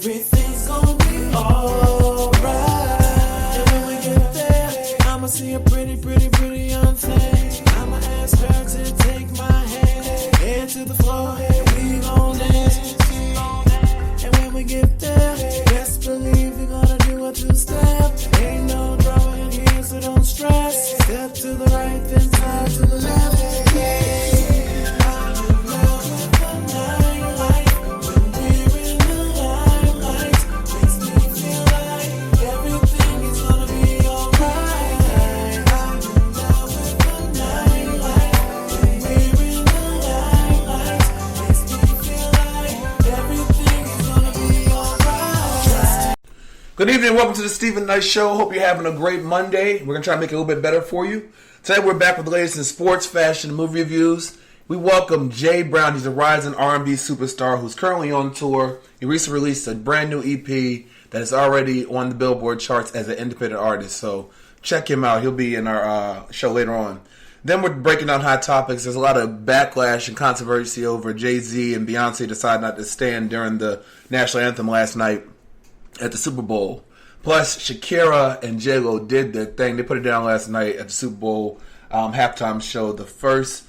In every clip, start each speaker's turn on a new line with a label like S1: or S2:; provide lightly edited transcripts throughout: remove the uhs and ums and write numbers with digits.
S1: everything's gonna be alright. And when we get there, I'ma see a pretty, pretty, pretty young thing. I'ma ask her to take my hand, head to the floor, we gon' dance. And when we get there, best believe we're gonna do a two-step. Ain't no drama in here, so don't stress. Step to the right, then side to the left.
S2: Good evening and welcome to the Stephen Knight Show. Hope you're having a great Monday. We're going to try to make it a little bit better for you. Today we're back with the latest in sports, fashion, and movie reviews. We welcome Jay Brown. He's a rising R&B superstar who's currently on tour. He recently released a brand new EP that is already on the Billboard charts as an independent artist. So check him out. He'll be in our show later on. Then we're breaking down hot topics. There's a lot of backlash and controversy over Jay-Z and Beyonce deciding not to stand during the national anthem last night at the Super Bowl. Plus, Shakira and J-Lo did their thing. They put it down last night at the Super Bowl halftime show. The first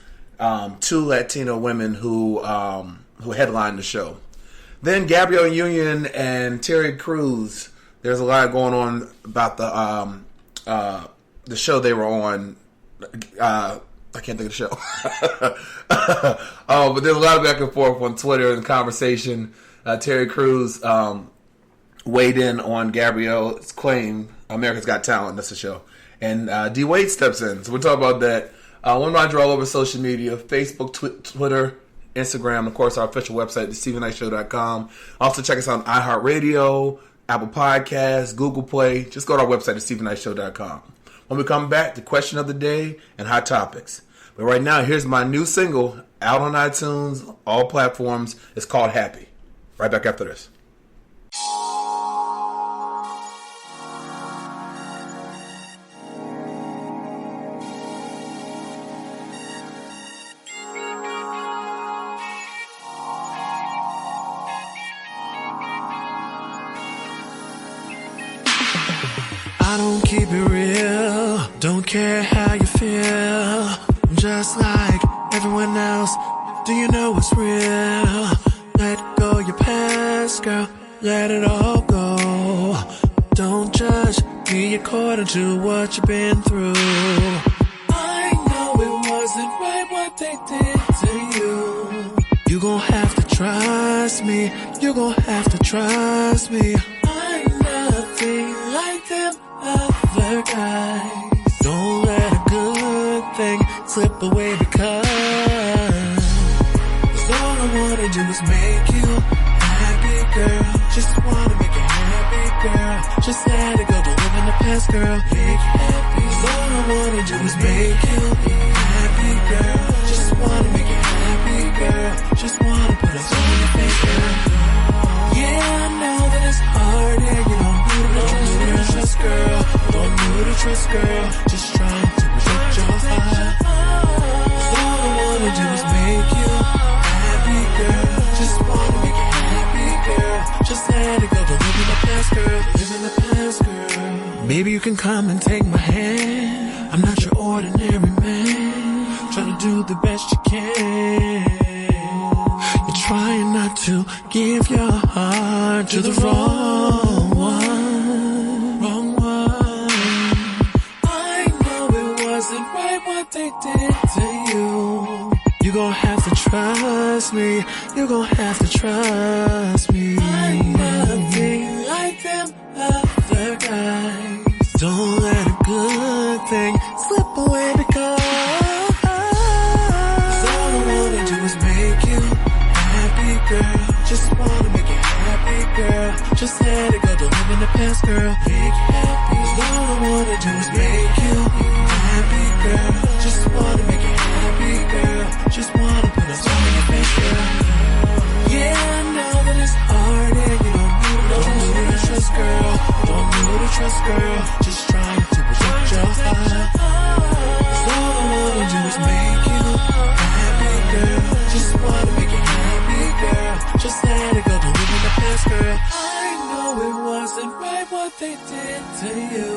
S2: two Latino women who headlined the show. Then Gabrielle Union and Terry Crews. There's a lot going on about the show they were on. I can't think of the show. But there's a lot of back and forth on Twitter and conversation. Terry Crews weighed in on Gabrielle's claim, America's Got Talent, that's the show. And D. Wade steps in. So we'll talk about that. One reminder all over social media, Facebook, Twitter, Instagram, of course, our official website, thestephenknightshow.com. Also check us out on iHeartRadio, Apple Podcasts, Google Play. Just go to our website, thestephenknightshow.com. When we come back, the question of the day and hot topics. But right now, here's my new single, out on iTunes, all platforms. It's called Happy. Right back after this.
S1: I don't keep it real, don't care how you feel. I'm just like everyone else, do you know what's real? Let go your past, girl, let it all go. Don't judge me according to what you've been through. I know it wasn't right what they did to you. You gon' have to trust me, you gon' have to trust me. I'm nothing like them other guys. Don't let a good thing slip away because all I wanna do is make you happy, girl. Just wanna make you happy, girl. Just let it go, don't live in the past, girl. Make you happy. All I wanna do is make you happy, girl. Just wanna make you happy, girl. Just wanna put a smile on your face, girl. Yeah, I know that it's hard, yeah, you don't need to trust, girl. Don't need to trust, girl. Just trying to protect your heart. All I wanna do is make you happy, girl. Just wanna make you happy, girl. Just let it go, don't live in the past, girl. Live in the past, girl. Maybe you can come and take my hand. I'm not your ordinary man. Trying to do the best you can. You're trying not to give your heart to the wrong one. Wrong one. I know it wasn't right what they did to you. You gon' have to trust me. You gon' have to trust me. I'm nothing like them other guys. Don't let a good thing slip away because all I wanna do is make you happy, girl. Just wanna make you happy, girl. Just let it go, don't live in the past, girl. Make you happy. All I wanna do is make you happy, girl. Just wanna make you happy, girl. Just wanna put a smile on your face, girl. Yeah, I know that it's hard, and you don't need to trust, girl. Don't need to trust, girl. Just trying to protect your heart. 'Cause all I wanna do is make you happy, girl. Just wanna make you happy, girl. Just let it go, don't live in the past, girl. they did to you.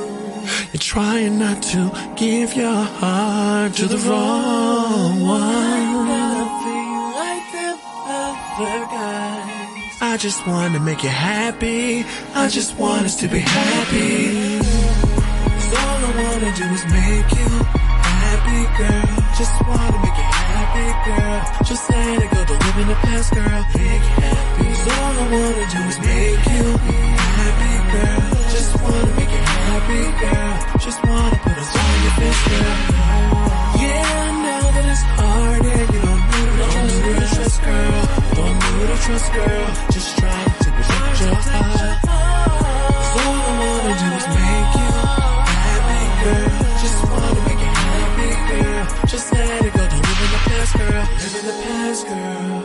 S1: You're trying not to give your heart to the wrong one. Nothing like them other guys. I just want to make you happy. I just want us to be happy. 'Cause all I want to do is make you happy, girl. Just want to make you happy, girl. Just let it go, don't live in the past, girl. Make you happy. 'Cause all I want to do is make you happy, girl. Just want to make you happy, girl. Just want to put a smile on your face, girl. Yeah, I know that it's hard and you don't need to trust, girl. Don't need to trust, girl. Just try to protect your heart. 'Cause all I want to do is make you happy, girl. Just want to make you happy, girl. Just let it go, don't live in the past, girl. Live in the past, girl.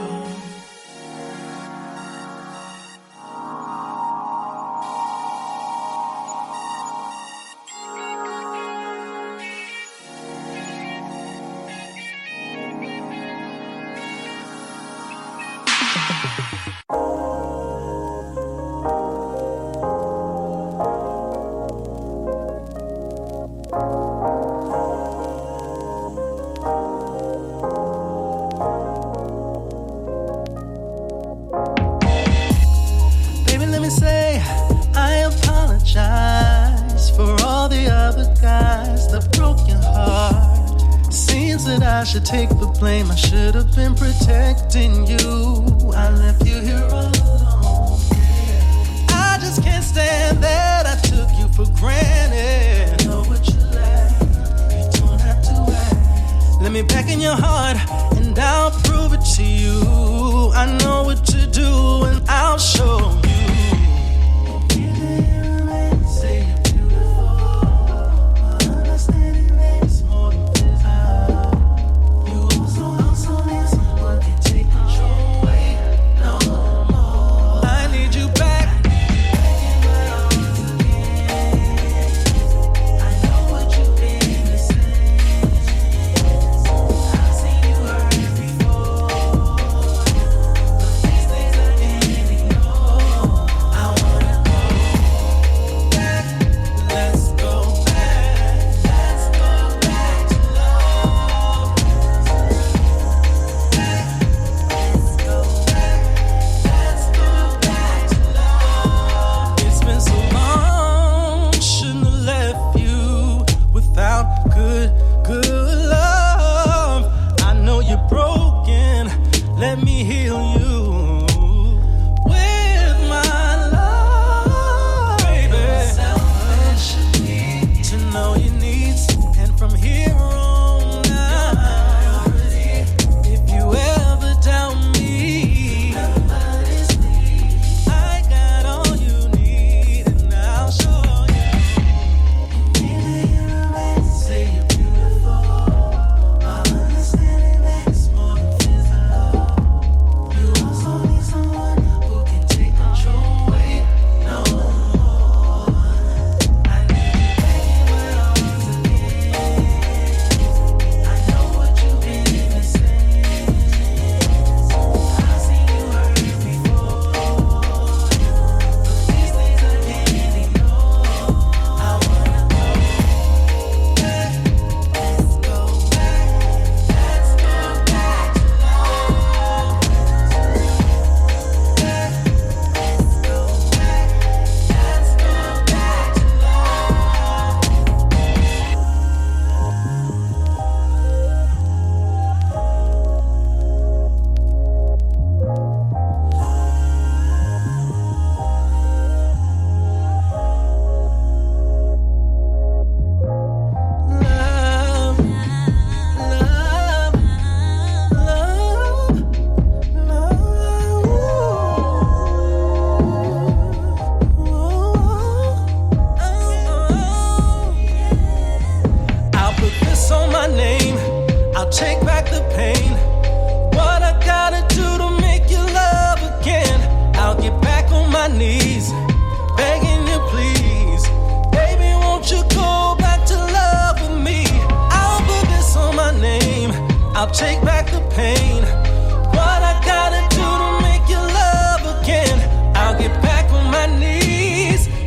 S3: I should take the blame. I should have been protecting you. I left you here all alone. I just can't stand that I took you for granted. I know what you like. You don't have to act. Let me back in your heart and I'll prove it to you. I know what to do and I'll show you.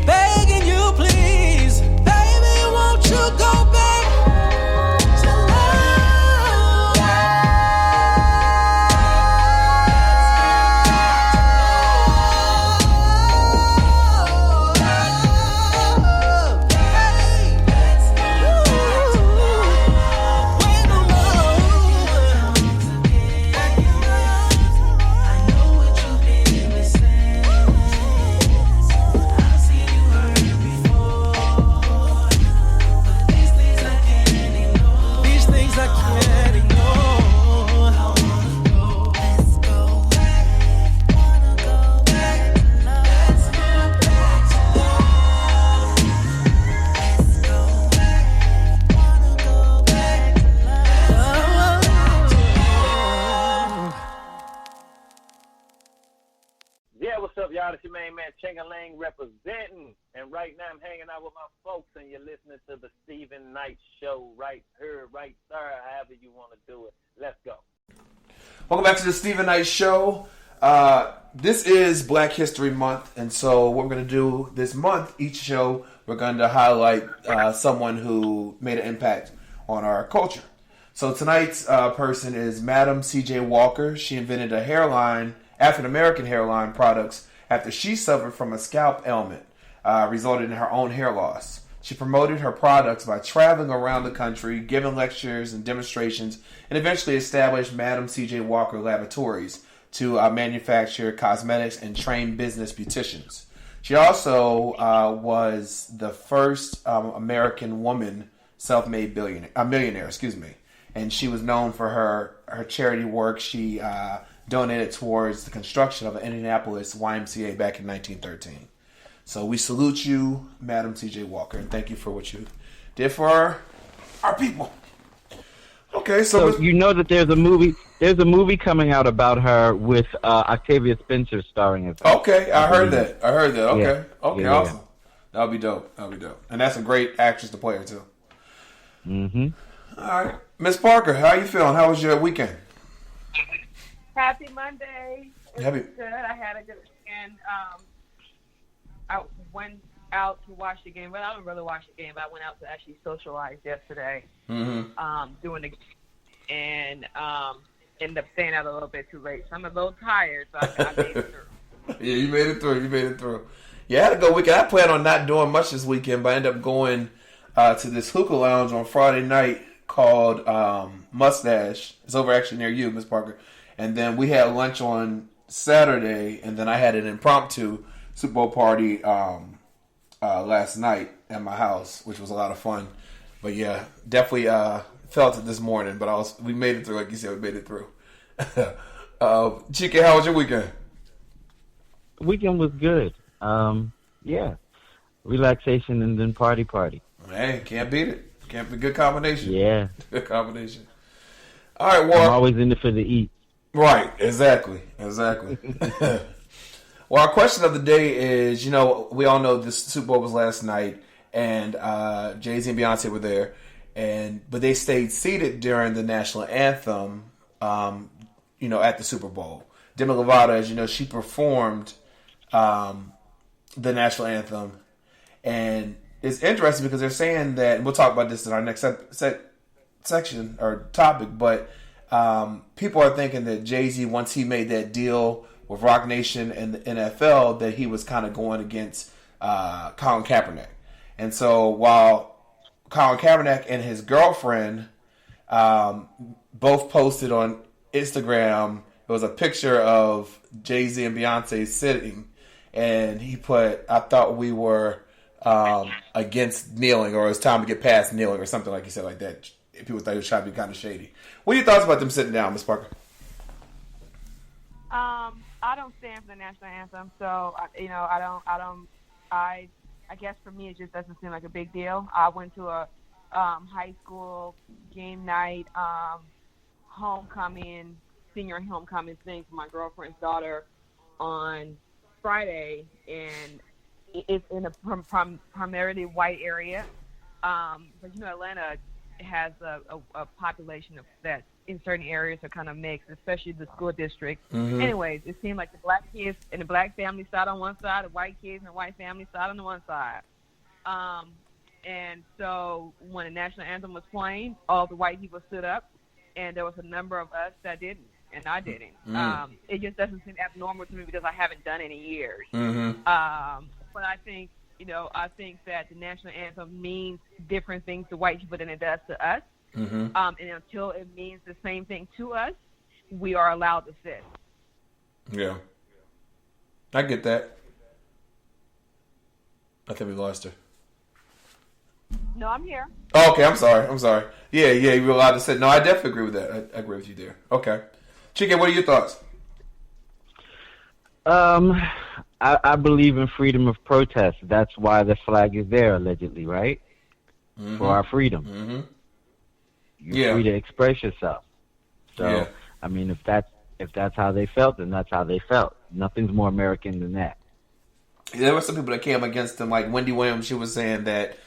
S3: Begging you
S4: what's up, y'all? It's your main man, Ching-a-Ling, representing. And right now I'm hanging out with my folks, and you're listening to the Stephen Knight Show right here, right there, however you want to do it. Let's go.
S2: Welcome back to the Stephen Knight Show. This is Black History Month, and so what we're going to do this month, each show, we're going to highlight someone who made an impact on our culture. So tonight's person is Madam C.J. Walker. She invented a hairline, African-American hairline products after she suffered from a scalp ailment, resulted in her own hair loss. She promoted her products by traveling around the country, giving lectures and demonstrations, and eventually established Madam C.J. Walker Laboratories to manufacture cosmetics and train business beauticians. She also was the first American woman self-made millionaire, and she was known for her charity work. She donated towards the construction of an Indianapolis YMCA back in 1913. So we salute you, Madam C.J. Walker, and thank you for what you did for our people. Okay, so
S5: you know that there's a movie coming out about her with Octavia Spencer starring as her.
S2: Okay, I heard that. Okay,
S5: yeah.
S2: Okay,
S5: yeah,
S2: awesome. That'll be dope. And that's a great actress to play her too.
S5: Mm-hmm.
S2: All right, Miss Parker, how you feeling? How was your weekend?
S6: Happy Monday. It
S2: Happy.
S6: was good. I had a good weekend. I went out to watch the game, but I don't really watch the game. But I went out to actually socialize yesterday,
S2: Mm-hmm.
S6: doing the and ended up staying out a little bit too late. So I'm a little tired, so I made it through.
S2: Yeah, you made it through. Yeah, I had a good weekend. I planned on not doing much this weekend, but I ended up going to this hookah lounge on Friday night called Mustache. It's over actually near you, Miss Parker. And then we had lunch on Saturday, and then I had an impromptu Super Bowl party last night at my house, which was a lot of fun. But yeah, definitely felt it this morning, but we made it through, like you said, we made it through. Chike, how was your weekend?
S5: Weekend was good. Yeah, relaxation and then party.
S2: Hey, can't beat it. Can't be good combination.
S5: Yeah,
S2: good combination. All right, well,
S5: I'm always in it for the eat.
S2: Right, exactly. Well, our question of the day is, we all know this Super Bowl was last night, and Jay-Z and Beyonce were there, but they stayed seated during the national anthem, at the Super Bowl. Demi Lovato, as you know, she performed the national anthem, and it's interesting because they're saying that, and we'll talk about this in our next section or topic, but people are thinking that Jay-Z, once he made that deal with Rock Nation and the NFL, that he was kind of going against Colin Kaepernick. And so while Colin Kaepernick and his girlfriend both posted on Instagram, it was a picture of Jay-Z and Beyonce sitting, and he put, "I thought we were against kneeling, or it was time to get past kneeling," or something like he said like that. People thought he was trying to be kind of shady. What are your thoughts about them sitting down, Ms. Parker?
S6: I don't stand for the national anthem, so I guess for me it just doesn't seem like a big deal. I went to a high school game night, senior homecoming thing for my girlfriend's daughter on Friday, and it's in a primarily white area, but Atlanta has a population that's in certain areas are kind of mixed, especially the school district.
S2: Mm-hmm.
S6: Anyways, it seemed like the black kids and the black family side on one side, the white kids and the white family side on the one side. And so when the national anthem was playing, all the white people stood up, and there was a number of us that didn't, and I didn't.
S2: Mm-hmm.
S6: It just doesn't seem abnormal to me because I haven't done it in years.
S2: Mm-hmm.
S6: But I think that the national anthem means different things to white people than it does to us.
S2: Mm-hmm.
S6: And until it means the same thing to us, we are allowed to sit.
S2: Yeah. I get that. I think we lost her.
S6: No, I'm here.
S2: Oh, okay, I'm sorry. Yeah, you were allowed to sit. No, I definitely agree with that. I agree with you there. Okay. Chike, what are your thoughts?
S5: I believe in freedom of protest. That's why the flag is there, allegedly, right? Mm-hmm. For our freedom.
S2: Mm-hmm.
S5: You're free to express yourself. So,
S2: yeah.
S5: I mean, If that's how they felt, then that's how they felt. Nothing's more American than that.
S2: There were some people that came against him, like Wendy Williams. She was saying that,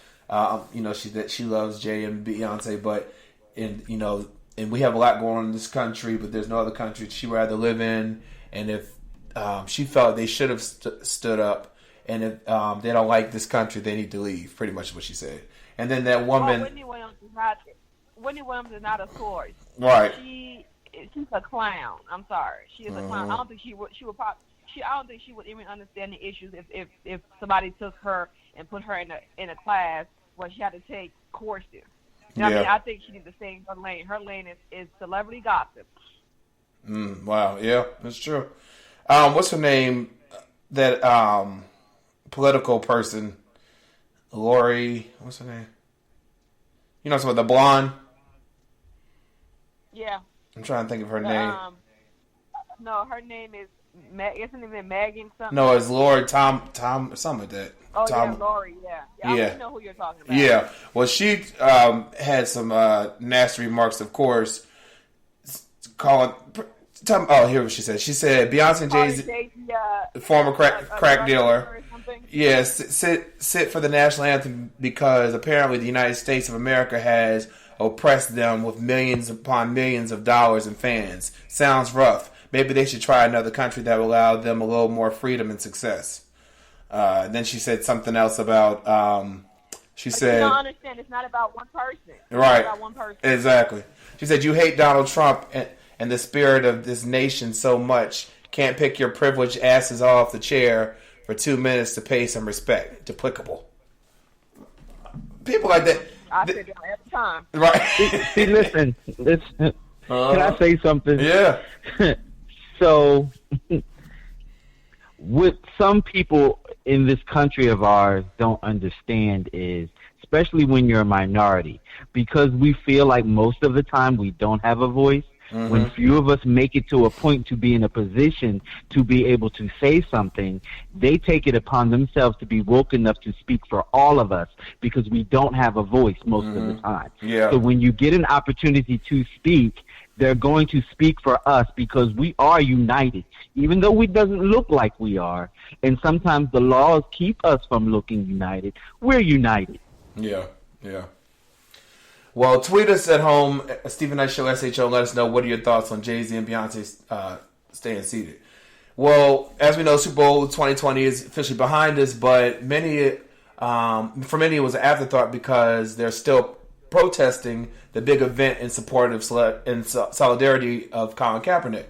S2: she loves Jay and Beyonce, but and we have a lot going on in this country, but there's no other country she'd rather live in. And if she felt they should have stood up, and if they don't like this country, they need to leave. Pretty much what she said. And then that woman,
S6: Wendy Williams is not a source.
S2: right?
S6: She's a clown. I'm sorry, she is a clown. I don't think she would even understand the issues if somebody took her and put her in a class where she had to take courses. You know what I mean? I think she needs to stay in her lane. Her lane is celebrity gossip.
S2: Wow, yeah, that's true. What's her name? That political person, Lori. What's her name? You know, some of the blonde.
S6: Yeah.
S2: I'm trying to think of her name.
S6: No, her name is. Isn't it Megan something?
S2: No, it's Lori Tom, something like that.
S6: Oh,
S2: Tom,
S6: yeah, Lori, yeah. I don't know who you're talking about.
S2: Yeah. Well, she had some nasty remarks, of course, calling... here what she said. She said Beyonce and Jay-Z, former crack dealer, sit for the national anthem because apparently the United States of America has oppressed them with millions upon millions of dollars and fans. Sounds rough. Maybe they should try another country that will allow them a little more freedom and success. Then she said something else about, she said...
S6: You don't understand, it's not about one person.
S2: Right.
S6: It's not about one person.
S2: Exactly. She said, you hate Donald Trump and the spirit of this nation so much, can't pick your privileged asses off the chair for 2 minutes to pay some respect. Deplicable. People like that...
S6: I said that every time.
S2: Right.
S5: See, listen. Can I say something?
S2: Yeah.
S5: So, what some people in this country of ours don't understand is, especially when you're a minority, because we feel like most of the time we don't have a voice, when few of us make it to a point to be in a position to be able to say something, they take it upon themselves to be woke enough to speak for all of us because we don't have a voice most of the time.
S2: Yeah.
S5: So when you get an opportunity to speak, they're going to speak for us because we are united, even though it doesn't look like we are. And sometimes the laws keep us from looking united. We're united.
S2: Yeah, yeah. Well, tweet us at home, Stephen Knight Show, SHO, and let us know what are your thoughts on Jay-Z and Beyonce staying seated. Well, as we know, Super Bowl 2020 is officially behind us, but for many it was an afterthought because they're still protesting the big event in support of solidarity of Colin Kaepernick.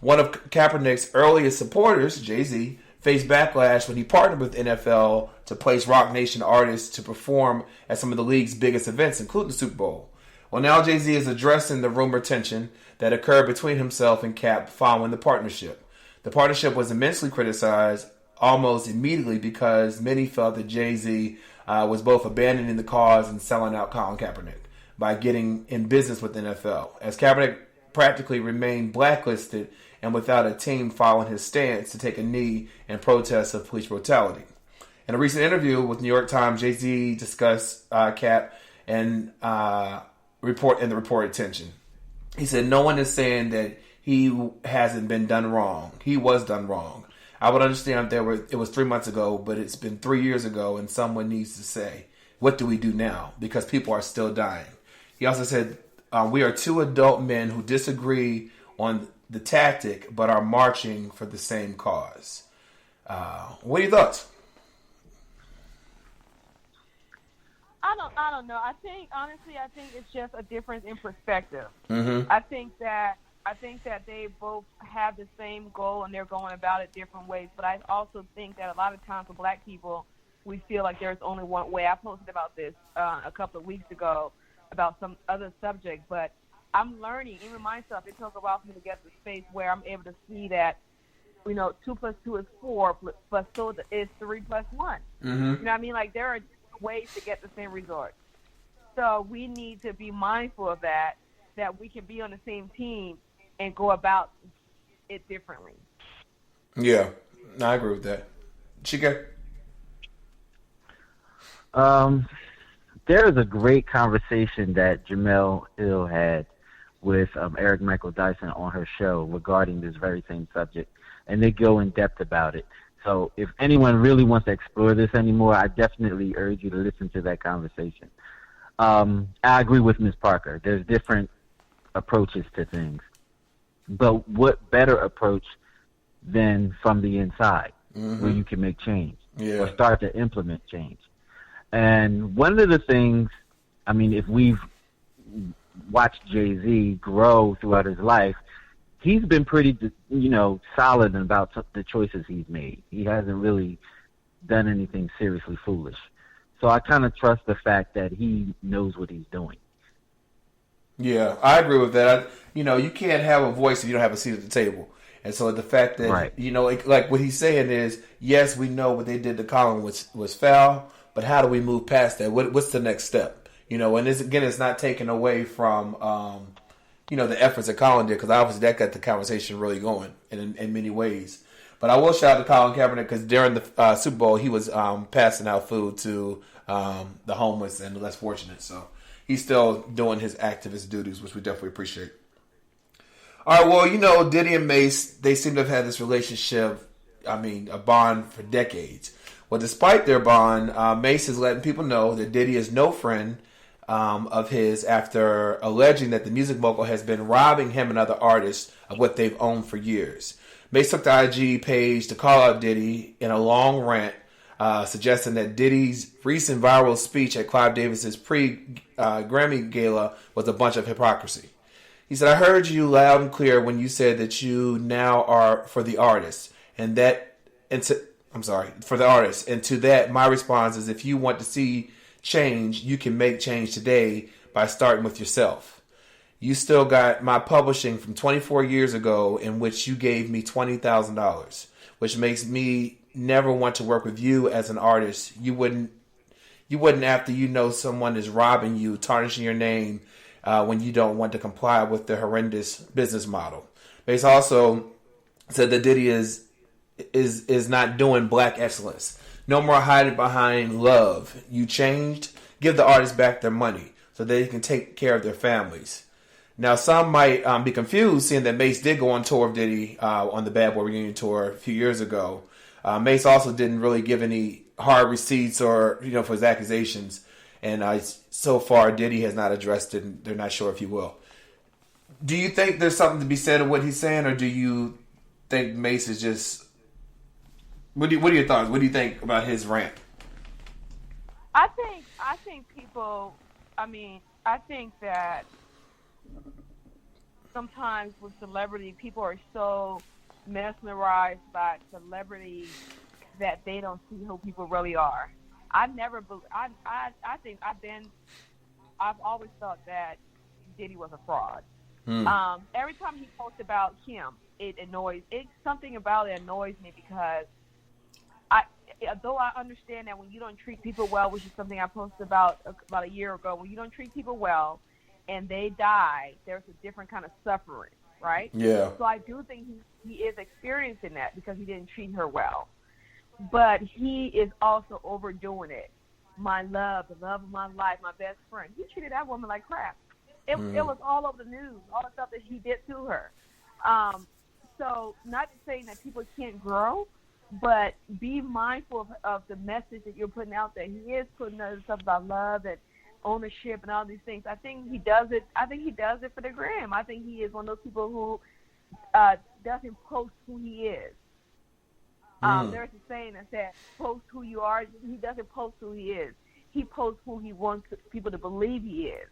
S2: One of Kaepernick's earliest supporters, Jay-Z, faced backlash when he partnered with NFL to place Rock Nation artists to perform at some of the league's biggest events, including the Super Bowl. Well, now Jay-Z is addressing the rumored tension that occurred between himself and Cap following the partnership. The partnership was immensely criticized almost immediately because many felt that Jay-Z was both abandoning the cause and selling out Colin Kaepernick by getting in business with NFL, as Kaepernick practically remained blacklisted and without a team following his stance to take a knee in protest of police brutality. In a recent interview with New York Times, Jay-Z discussed Cap and the reported tension. He said, "No one is saying that he hasn't been done wrong. He was done wrong. I would understand if it was 3 months ago, but it's been 3 years ago, and someone needs to say, what do we do now? Because people are still dying." He also said, "We are two adult men who disagree on the tactic, but are marching for the same cause." What are your thoughts?
S6: I don't know. I think it's just a difference in perspective.
S2: Mm-hmm.
S6: I think that they both have the same goal and they're going about it different ways. But I also think that a lot of times for Black people, we feel like there's only one way. I posted about this a couple of weeks ago about some other subject, but I'm learning, even myself. It took a while for me to get to the space where I'm able to see that, 2 + 2 is 4, but so is 3 + 1.
S2: Mm-hmm.
S6: You know what I mean? Like, there are ways to get the same result. So we need to be mindful of that we can be on the same team and go about it differently.
S2: Yeah, I agree with that. Chica?
S5: There is a great conversation that Jamel Hill had with Eric Michael Dyson on her show regarding this very same subject, and they go in depth about it. So if anyone really wants to explore this anymore, I definitely urge you to listen to that conversation. I agree with Ms. Parker. There's different approaches to things. But what better approach than from the inside, where you can make change or start to implement change? And one of the things, I mean, if we've watched Jay-Z grow throughout his life, he's been pretty, solid about the choices he's made. He hasn't really done anything seriously foolish. So I kind of trust the fact that he knows what he's doing.
S2: Yeah, I agree with that. You can't have a voice if you don't have a seat at the table. And so the fact that, like what he's saying is, yes, we know what they did to Colin was foul, but how do we move past that? What's the next step? And this, again, it's not taken away from, the efforts that Colin did, because obviously that got the conversation really going in many ways. But I will shout out to Colin Kaepernick, because during the Super Bowl, he was passing out food to the homeless and the less fortunate. So he's still doing his activist duties, which we definitely appreciate. All right, well, Diddy and Mace, they seem to have had this relationship, a bond for decades. Well, despite their bond, Mace is letting people know that Diddy is no friend of his after alleging that the music mogul has been robbing him and other artists of what they've owned for years. Mace took the IG page to call out Diddy in a long rant, suggesting that Diddy's recent viral speech at Clive Davis's pre-Grammy gala was a bunch of hypocrisy. He said, "I heard you loud and clear when you said that you now are for the artist, for the artist. And to that, my response is, if you want to see change, you can make change today by starting with yourself. You still got my publishing from 24 years ago, in which you gave me $20,000, which makes me never want to work with you as an artist. You wouldn't after someone is robbing you, tarnishing your name, when you don't want to comply with the horrendous business model." Mace also said that Diddy is not doing black excellence. No more hiding behind love. You changed. Give the artists back their money so they can take care of their families. Now, some might be confused, seeing that Mace did go on tour with Diddy on the Bad Boy Reunion tour a few years ago. Mace also didn't really give any hard receipts or for his accusations. And so far, Diddy has not addressed it, and they're not sure if he will. Do you think there's something to be said of what he's saying, or do you think Mace is just... What are your thoughts? What do you think about his rant?
S6: I think people... I think that sometimes with celebrity, people are so mesmerized by celebrity that they don't see who people really are. I've always thought that Diddy was a fraud. Every time he posts about Kim, it's something about it annoys me, because though I understand that when you don't treat people well, which is something I posted about a year ago, when you don't treat people well and they die, there's a different kind of suffering, right?
S2: Yeah.
S6: So I do think he is experiencing that because he didn't treat her well. But he is also overdoing it. My love, the love of my life, my best friend. He treated that woman like crap. It was all over the news, all the stuff that he did to her. So not saying that people can't grow, but be mindful of the message that you're putting out there. He is putting out stuff about love and ownership and all these things. I think he does it for the gram. I think he is one of those people who doesn't post who he is. There's a saying that says, post who you are. He doesn't post who he is. He posts who he wants people to believe he is.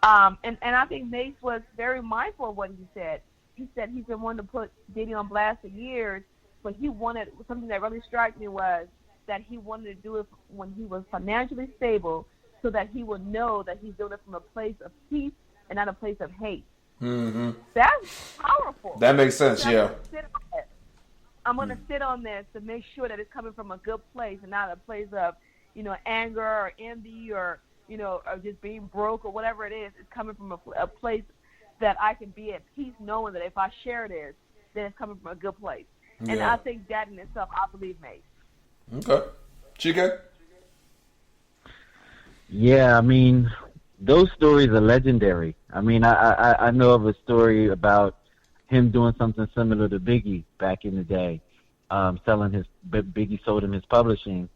S6: And I think Mace was very mindful of what he said. He said he's been wanting to put Diddy on blast for years, but he wanted, something that really struck me was that he wanted to do it when he was financially stable, so that he would know that he's doing it from a place of peace and not a place of hate. Mm-hmm. That's powerful.
S2: That makes sense, yeah.
S6: I'm going to sit on this to make sure that it's coming from a good place and not a place of, anger or envy or, or just being broke or whatever it is. It's coming from a place that I can be at peace knowing that if I share this, then it's coming from a good place. Yeah. And I think that in itself, I believe, Mace.
S2: Okay. Chica?
S5: Yeah, those stories are legendary. I mean, I know of a story about him doing something similar to Biggie back in the day, Biggie sold him his publishing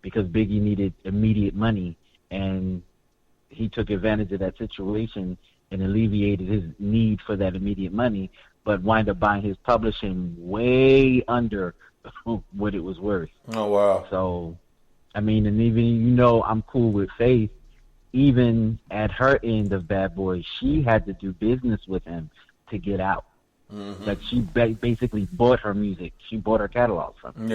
S5: because Biggie needed immediate money, and he took advantage of that situation and alleviated his need for that immediate money, but wind up buying his publishing way under what it was worth.
S2: Oh, wow.
S5: So, I mean, and even, I'm cool with Faith. Even at her end of Bad Boy, she had to do business with him to get out.
S2: Mm-hmm.
S5: Like, she basically bought her music. She bought her catalog from him.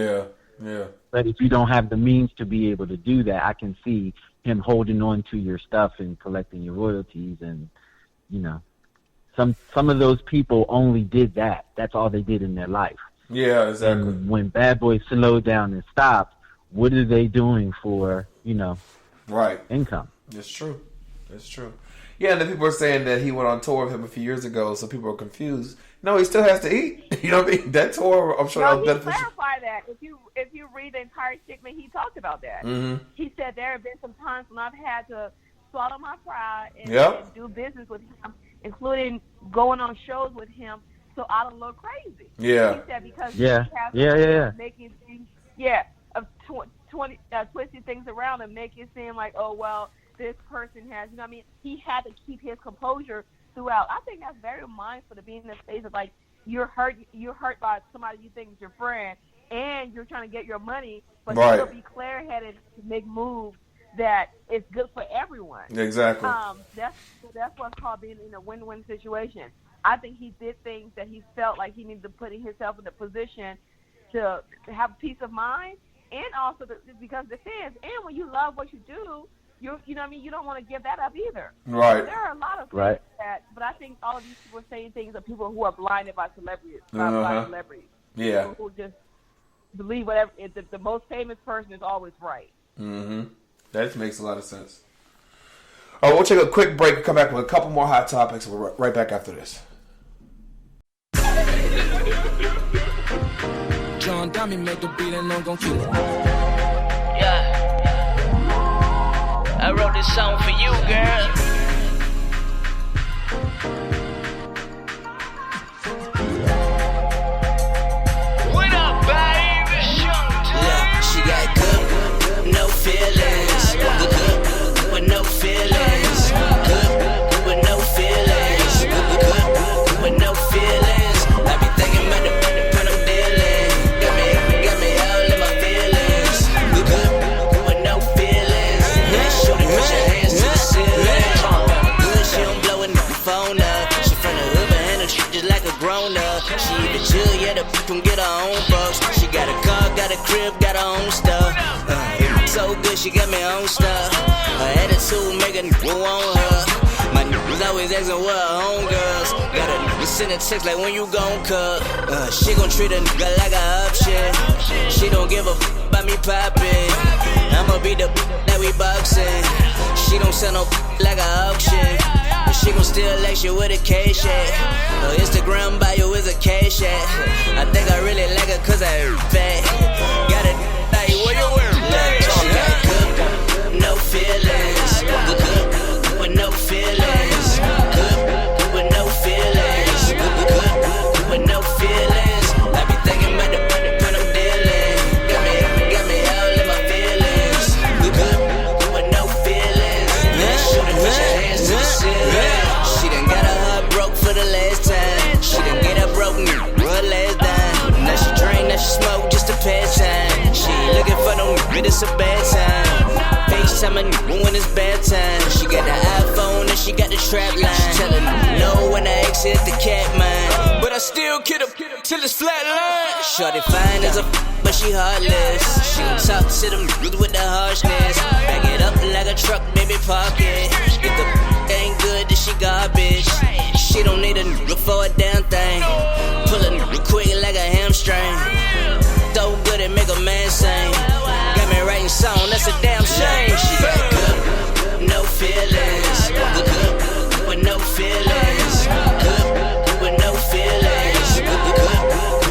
S2: Yeah.
S5: But if you don't have the means to be able to do that, I can see him holding on to your stuff and collecting your royalties. And, some of those people only did that. That's all they did in their life.
S2: Yeah, exactly.
S5: And when Bad Boy slowed down and stopped, what are they doing for,
S2: right,
S5: income?
S2: It's true. Yeah, and then people are saying that he went on tour with him a few years ago, so people are confused. No, he still has to eat. You know what I mean? That tour, I'm sure that was beneficial.
S6: He clarified that. If you read the entire statement, he talked about that.
S2: Mm-hmm.
S6: He said there have been some times when I've had to swallow my pride and do business with him, including going on shows with him, so I don't look crazy.
S2: Yeah.
S6: He said because
S5: he
S6: has making things, twisting things around and make it seem like, oh, well, this person has, he had to keep his composure throughout. I think that's very mindful to be in the space of, like, you're hurt by somebody you think is your friend, and you're trying to get your money, but still be clear-headed to make moves that is good for everyone.
S2: Exactly.
S6: That's what's called being in a win-win situation. I think he did things that he felt like he needed to put himself in a position to have peace of mind, and also because the fans. And when you love what you do, you don't want to give that up either.
S2: Right.
S6: So there are a lot of things that, but I think all of these people are saying things of people who are blinded by celebrities.
S2: Yeah.
S6: People who just believe whatever the most famous person is always right.
S2: Mm-hmm. That makes a lot of sense. All right, we'll take a quick break and come back with a couple more hot topics. We'll be right back after this.
S3: John Dummy made the beat and I'm gon' keep it.
S7: Yeah. I wrote this song for you, girl. What up, baby?
S8: Look, she got good, no feelings. Good, with no feelings. Good, with no feelings. Good, with no feelings. I be thinking about the when I'm dealing. Got me all in my feelings. Good, with no feelings. Let's shoot it, put your hands to the ceiling. Good, she don't blow a phone up. She from the hood, but handle shit just like a grown up. She even chill, the can get her own bucks. She got a car, got a crib, got her own stuff. So good, she got me own stuff. Her attitude make a nigga want her. My niggas always asking where her homegirls. Got a nigga send a text like when you gon' cut. She gon' treat a nigga like a option. She don't give a about me poppin'. I'ma be the that we boxing. She don't sell no like a auction. But she gon' still like you with a cash at. Her Instagram bio is a cash at. I think I really like her cause I heard fat. Got a like where you wearing that? Good, no feelings. Good, with no feelings. Good, with no feelings. Good, with no feelings. I be thinking about the when I'm dealing. Got me all in my feelings. Good, with no feelings. Let's shoot it, put your hands to the ceiling. She done got her heart broke for the last time. She done get her broken her last time. Now she drink, now she smoke just to pass time. She looking for no but it's a bad time. FaceTime when it's bad time. She got the iPhone and she got the trap line. Tellin' no when I exit the cat mine. But I still kid her till it's flat line. Shorty fine as a but she heartless. She gon' talk to them with the harshness. Back it up like a truck, baby, park it. If the ain't good, then she garbage. She don't need a nigga for a damn thing. Pull a nigga quick like a hamstring. So good it make a man sing. Got me writing song, that's a damn shame. She got good, no feelings. Good, with no feelings. Good, with no feelings. Good,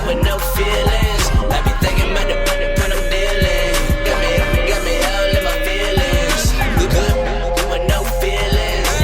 S8: with no feelings. I be thinking about the when I'm dealing. Got me all in my feelings. Good, with no feelings.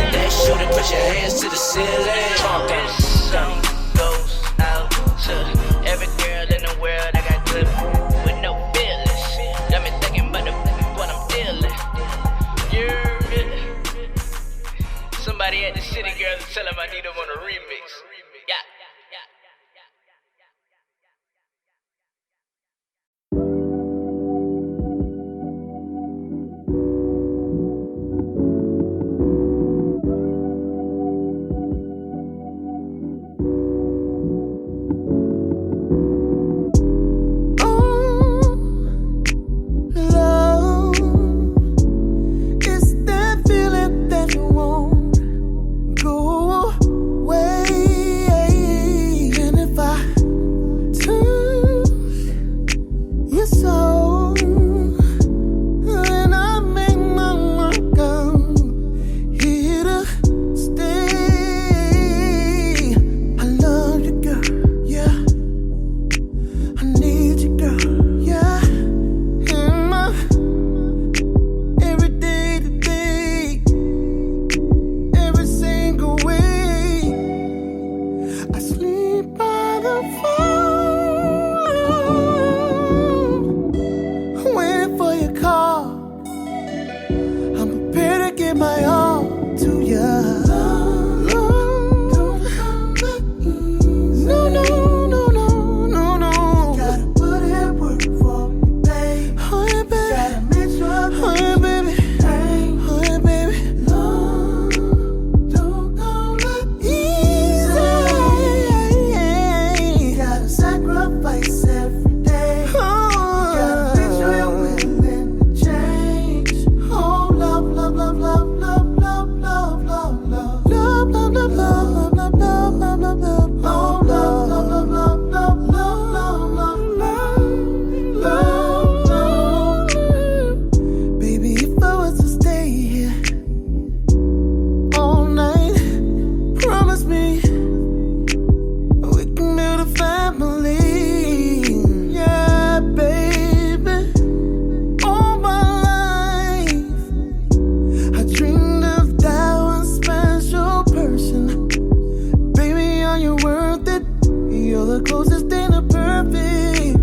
S3: something of perfect.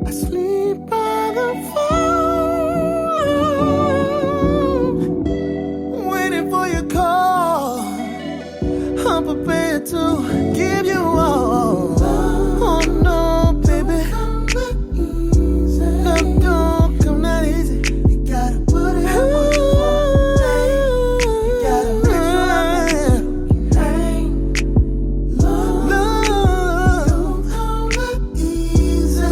S3: I sleep by the phone, waiting for your call. I'm prepared to give you all. Oh no, baby, love don't come that easy. You gotta put it up on the phone. You gotta make sure I love don't come easy.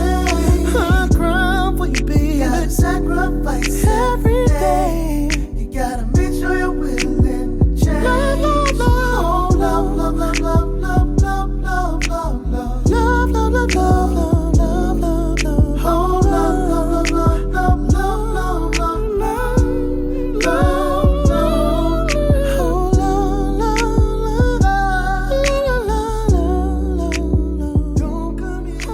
S3: I cry for you, baby. You gotta sacrifice every day. You gotta make sure you're willing to change. Love, love, love, love, love, love, love, love, love, love, love, love, love, love, love, love, love, love, oh, love, love, love, love, love, love, love, love, love, oh, love, love, love, don't come easy.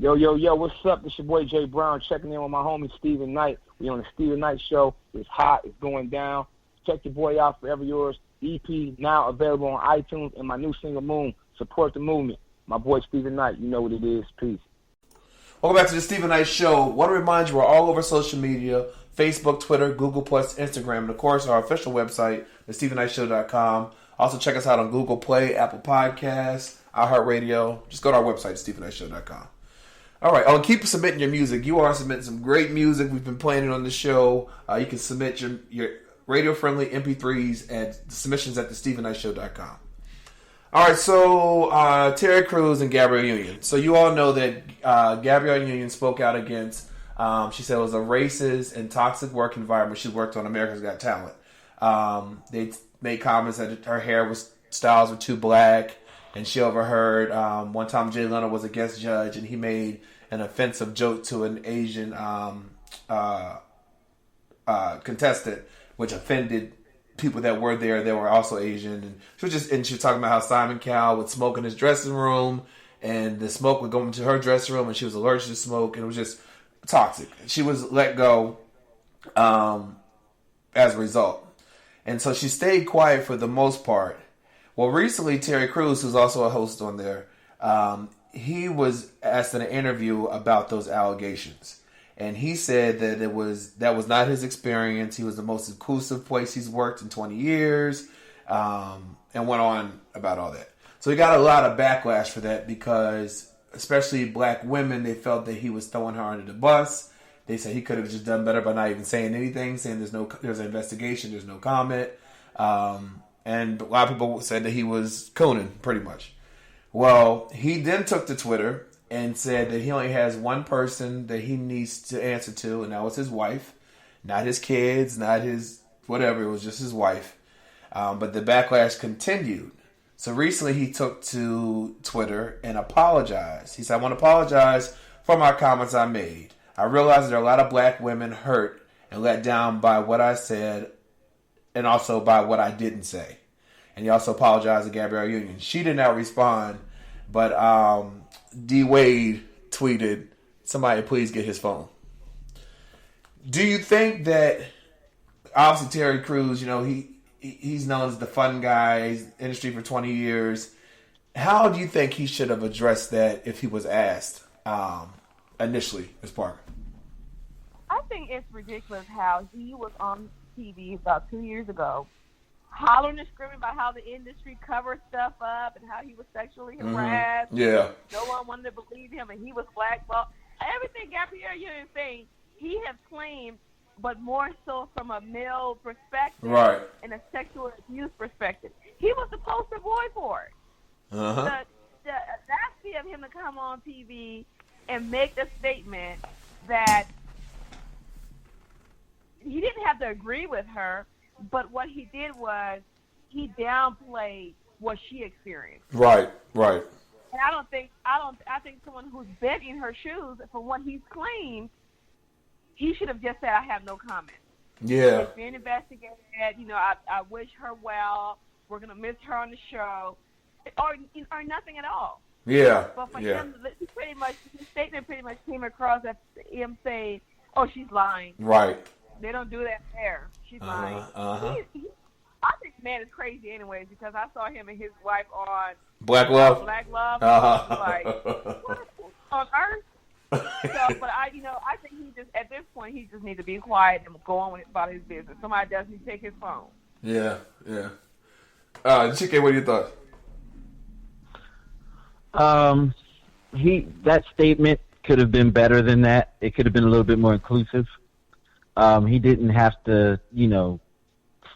S9: Yo, yo, yo, what's up? It's your boy Jay Brown checking in with my homie Stephen Knight. We on the Stephen Knight Show. It's hot. It's going down. Check your boy out, Forever Yours. EP now available on iTunes and my new single, Moon. Support the movement. My boy Stephen Knight. You know what it is. Peace.
S2: Welcome back to the Stephen Knight Show. Want to remind you we're all over social media, Facebook, Twitter, Google+, Instagram, and of course our official website, thestephennightshow.com. Also check us out on Google Play, Apple Podcasts, iHeartRadio. Just go to our website, thestephennightshow.com. All right. Oh, keep submitting your music. You are submitting some great music. We've been playing it on the show. You can submit your radio-friendly MP3s at submissions at thestephennightshow.com. All right. So Terry Crews and Gabrielle Union. So you all know that Gabrielle Union spoke out against, she said it was a racist and toxic work environment she worked on America's Got Talent. They made comments that her styles were too black. And she overheard one time Jay Leno was a guest judge, and he made an offensive joke to an Asian contestant, which offended people that were there. They were also Asian, and she was talking about how Simon Cowell would smoke in his dressing room, and the smoke would go into her dressing room, and she was allergic to smoke, and it was just toxic. She was let go as a result, and so she stayed quiet for the most part. Well, recently, Terry Crews, who's also a host on there, he was asked in an interview about those allegations. And he said that that was not his experience. He was the most inclusive place he's worked in 20 years, and went on about all that. So he got a lot of backlash for that because, especially black women, they felt that he was throwing her under the bus. They said he could have just done better by not even saying anything, saying there's an investigation, there's no comment. And a lot of people said that he was cooning, pretty much. Well, he then took to Twitter and said that he only has one person that he needs to answer to, and that was his wife. Not his kids, not his whatever, it was just his wife. But the backlash continued. So recently he took to Twitter and apologized. He said, I want to apologize for my comments I made. I realize that there are a lot of black women hurt and let down by what I said and also by what I didn't say. And he also apologized to Gabrielle Union. She did not respond, but D. Wade tweeted, somebody please get his phone. Do you think that, obviously Terry Crews, he's known as the fun guy, he's in the industry for 20 years. How do you think he should have addressed that if he was asked initially, Ms. Parker?
S6: I think it's ridiculous how he was on TV about 2 years ago, hollering and screaming about how the industry covers stuff up and how he was sexually harassed.
S2: Yeah.
S6: No one wanted to believe him, and he was blackballed. Everything Gabrielle Union is saying, he has claimed, but more so from a male perspective,
S2: right,
S6: and a sexual abuse perspective. He was the poster boy for it. The audacity of him to come on TV and make the statement that he didn't have to agree with her, but what he did was he downplayed what she experienced.
S2: Right, right.
S6: And I think someone who's been in her shoes from what he's claimed, he should have just said, I have no comment.
S2: Yeah.
S6: It's being investigated. I wish her well. We're going to miss her on the show. Or nothing at all.
S2: Yeah.
S6: But for
S2: Yeah.
S6: him, his statement pretty much came across as him saying, "Oh, she's lying.
S2: Right.
S6: They don't do that there. She's lying."
S2: Uh-huh.
S6: I think the man is crazy anyways, because I saw him and his wife on
S2: Black Love.
S6: Black Love.
S2: Uh-huh.
S6: Like, what on earth? So, but I think he just, at this point, he just needs to be quiet and go on about his business. Somebody does need to take his phone.
S2: Yeah. Chike, what are your thoughts?
S5: That statement could have been better than that. It could have been a little bit more inclusive. He didn't have to,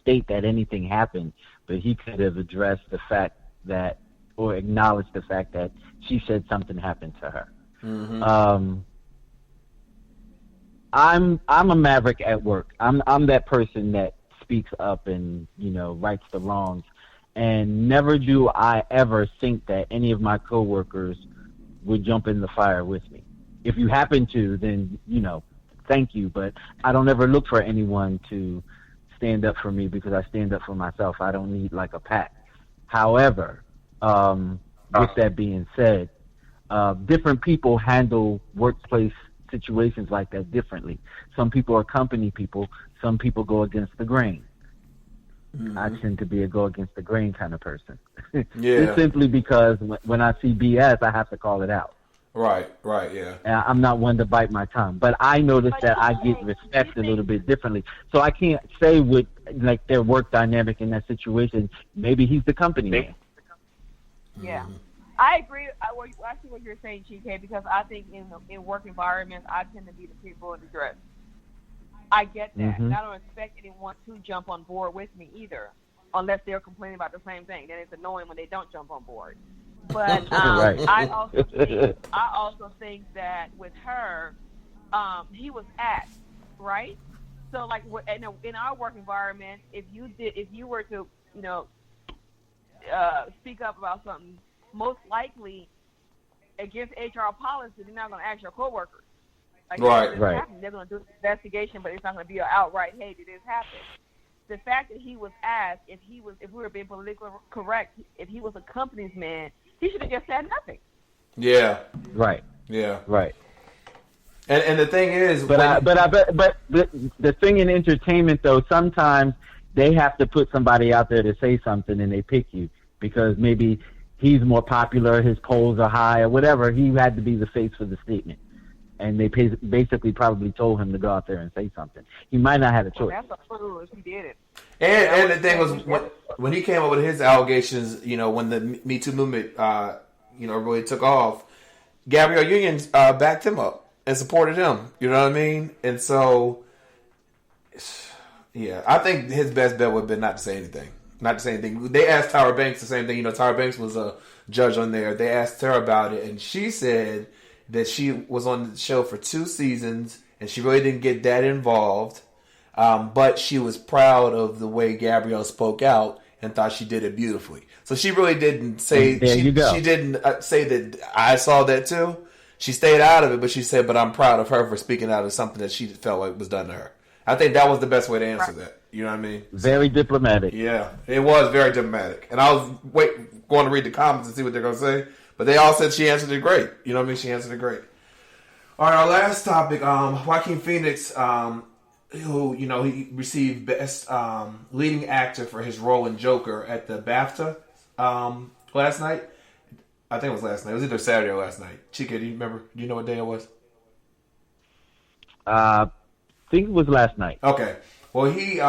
S5: state that anything happened, but he could have addressed the fact that, or acknowledged the fact that she said something happened to her. Mm-hmm. I'm a maverick at work. I'm that person that speaks up and rights the wrongs, and never do I ever think that any of my coworkers would jump in the fire with me. If you happen to, then thank you, but I don't ever look for anyone to stand up for me because I stand up for myself. I don't need like a pack. However, with that being said, different people handle workplace situations like that differently. Some people are company people. Some people go against the grain. Mm-hmm. I tend to be a go against the grain kind of person. Just simply because when I see BS, I have to call it out.
S2: Right, yeah.
S5: And I'm not one to bite my tongue, but I notice that I get respect a little bit differently. So I can't say with like their work dynamic in that situation. Maybe he's the company man.
S6: Yeah, I agree. I see what you're saying, Chike, because I think in work environments, I tend to be the people in the dress. I get that, and I don't expect anyone to jump on board with me either, unless they're complaining about the same thing. Then it's annoying when they don't jump on board. But
S5: right.
S6: I also think that with her, he was asked, right? So like in our work environment, if you were to speak up about something, most likely against HR policy, they're not going to ask your coworkers. Like,
S2: right.
S6: They're going to do an investigation, but it's not going to be an outright, "Hey, did this happen?" The fact that he was asked if we were being politically correct, if he was a company's man, he should have just said nothing.
S2: Yeah.
S5: Right.
S2: Yeah.
S5: Right.
S2: And the thing is,
S5: but the thing in entertainment though, sometimes they have to put somebody out there to say something, and they pick you because maybe he's more popular, his polls are high, or whatever. He had to be the face for the statement, and they basically probably told him to go out there and say something. He might not have a choice.
S6: Well, that's a fool if he did it.
S2: And the thing was, when he came up with his allegations, when the Me Too movement, really took off, Gabrielle Union backed him up and supported him. You know what I mean? And so, yeah, I think his best bet would have been not to say anything. Not to say anything. They asked Tyra Banks the same thing. Tyra Banks was a judge on there. They asked her about it, and she said that she was on the show for 2 seasons, and she really didn't get that involved. But she was proud of the way Gabrielle spoke out and thought she did it beautifully. So she really didn't say she didn't say that I saw that too. She stayed out of it, but she said, "But I'm proud of her for speaking out of something that she felt like was done to her." I think that was the best way to answer that. You know what I mean?
S5: Very diplomatic.
S2: Yeah, it was very diplomatic. And I was going to read the comments and see what they're going to say, but they all said she answered it great. You know what I mean? She answered it great. All right, our last topic, Joaquin Phoenix, who, he received Best Leading Actor for his role in Joker at the BAFTA last night. I think it was last night. It was either Saturday or last night. Chike, do you remember? Do you know what day it was?
S5: I think it was last night.
S2: Okay. Well, he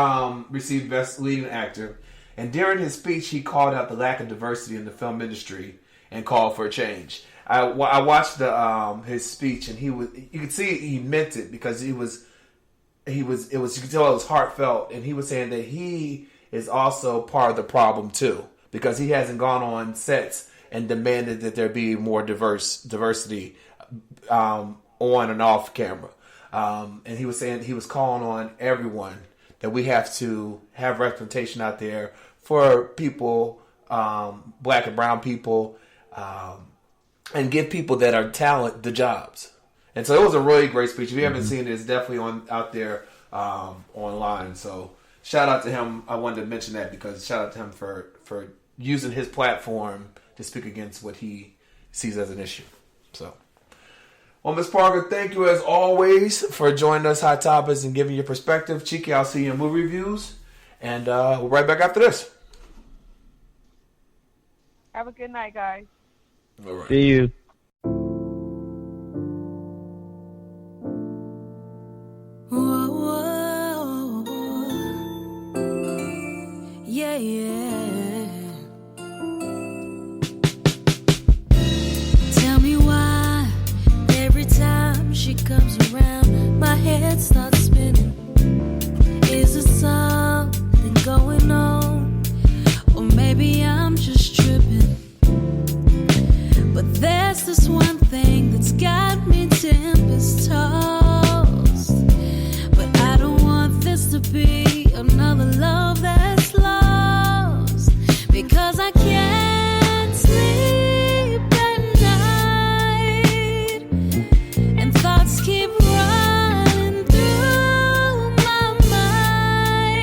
S2: received Best Leading Actor, and during his speech, he called out the lack of diversity in the film industry and called for a change. I watched his speech, and you could see he meant it because you could tell it was heartfelt, and he was saying that he is also part of the problem too because he hasn't gone on sets and demanded that there be more diversity on and off camera. And he was saying he was calling on everyone that we have to have representation out there for people, black and brown people, and give people that are talent the jobs. And so it was a really great speech. If you haven't seen it, it's definitely out there online. So shout out to him. I wanted to mention that because shout out to him for using his platform to speak against what he sees as an issue. So, well, Ms. Parker, thank you as always for joining us, Hot Topics, and giving your perspective. Cheeky, I'll see you in movie reviews, and we'll be right back after this.
S6: Have a good night, guys.
S2: All right.
S5: See you.
S10: Yeah, yeah. Tell me why every time she comes around, my head starts spinning. Is it something going on? Or maybe I'm just tripping. But there's this one thing that's got me tempest tossed. But I don't want this to be another love that's lost, because I can't sleep at night, and thoughts keep running through my mind.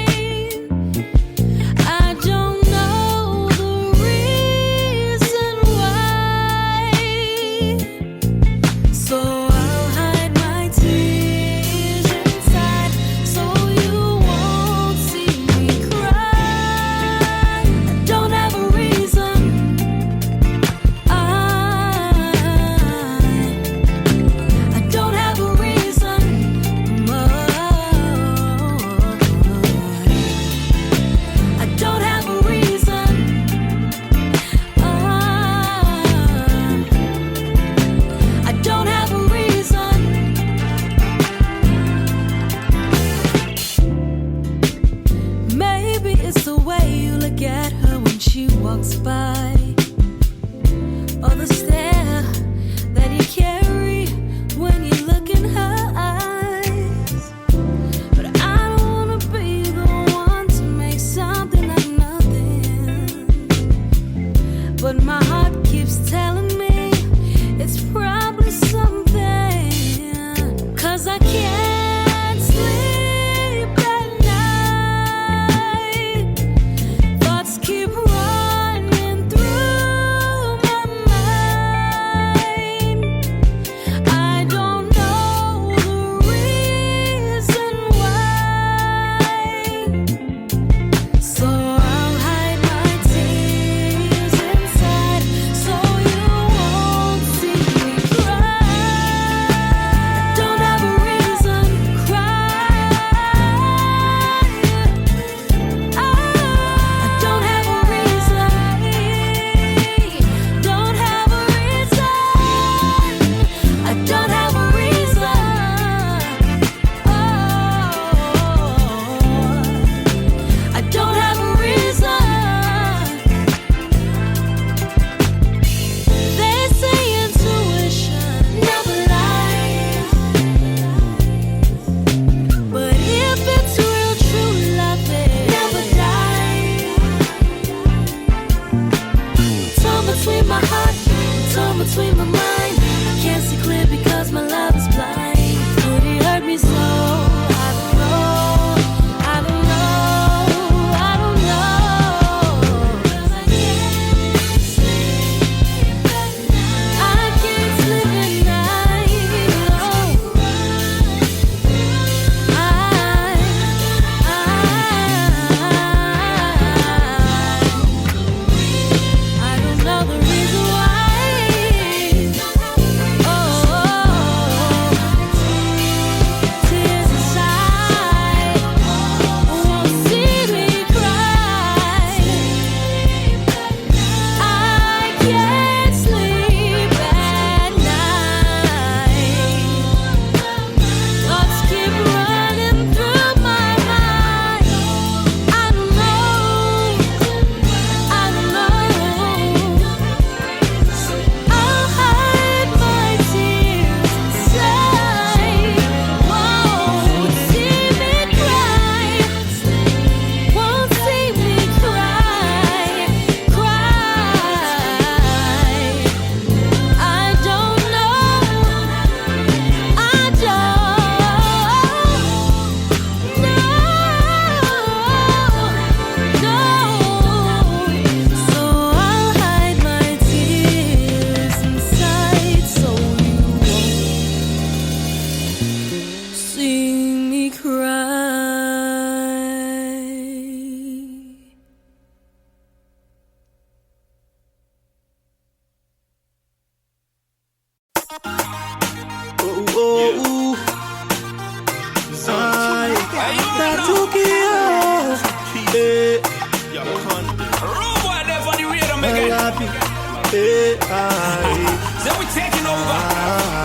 S3: Then we taking over.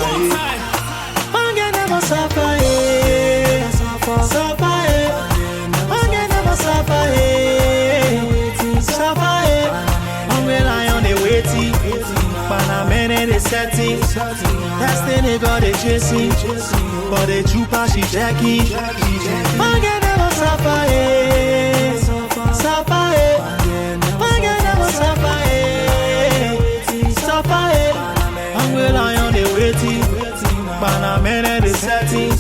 S3: One time.
S11: Man can never suffer, suffer, man can never suffer, suffer, man rely on the waiting, but a minute is setting, that's the nigga they chasing, but the trooper she jacking, man can never suffer, suffer, man can never suffer, suffer, man rely on the waiting. But a minute is setting,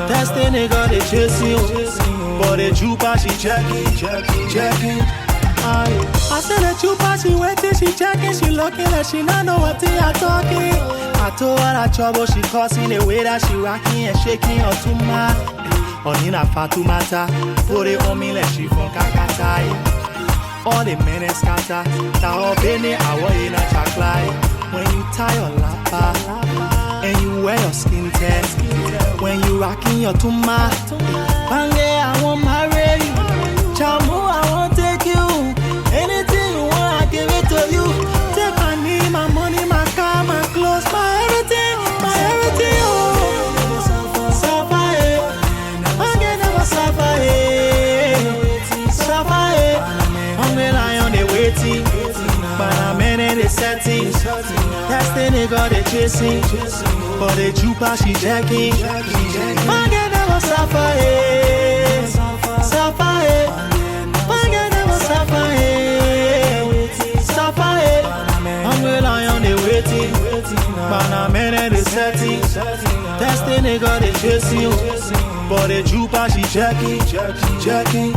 S11: that's the nigga they chasing, but the trooper she checking. I said the trooper she waiting, she checking, she looking like she not know what they are talking. I told her that trouble she causing, the way that she rocking and shaking her to my Onina Fatumata, put it on me like she from Kakatai. All the men scatter, now Benny I want in a chocolate. When you tie your lapa and you wear your skin test, when you rocking your tuma, Bange, I won't marry you. Chamu, I won't take you. Anything you want, I give it to you. Take my knee, my money, my car, my clothes, my everything, oh. Suffer, Bange never suffer, suffer, I'm relying on the waiting, but a minute is setting. That's the nigga they chasing, but the trooper she jacking. Man can never suffer, suffer, man can never suffer, suffer. I'm relying on the waiting, but a minute is setting. That's the nigga they chasing, but the trooper she jacking.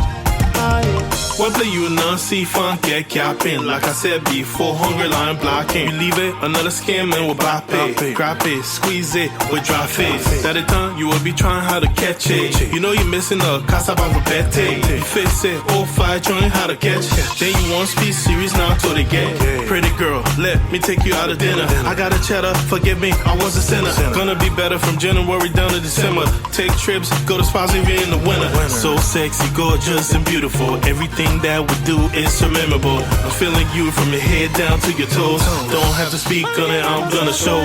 S12: What play you non-see funk get capping? Like I said before, hungry line blocking. You leave it, another scamming with bop it. Grab it, squeeze it with dry face. That the time you will be trying how to catch it. You know you're missing a casa bavete. You face it, all five, trying how to catch it. Then you want speed series now till they get. Pretty girl, let me take you out of dinner. I got a cheddar, forgive me, I was a sinner. Gonna be better from January down to December. Take trips, go to spas even in the winter. So sexy, gorgeous, and beautiful. Everything that we do is so memorable. I'm feeling you from your head down to your toes. Don't have to speak on it, I'm gonna show.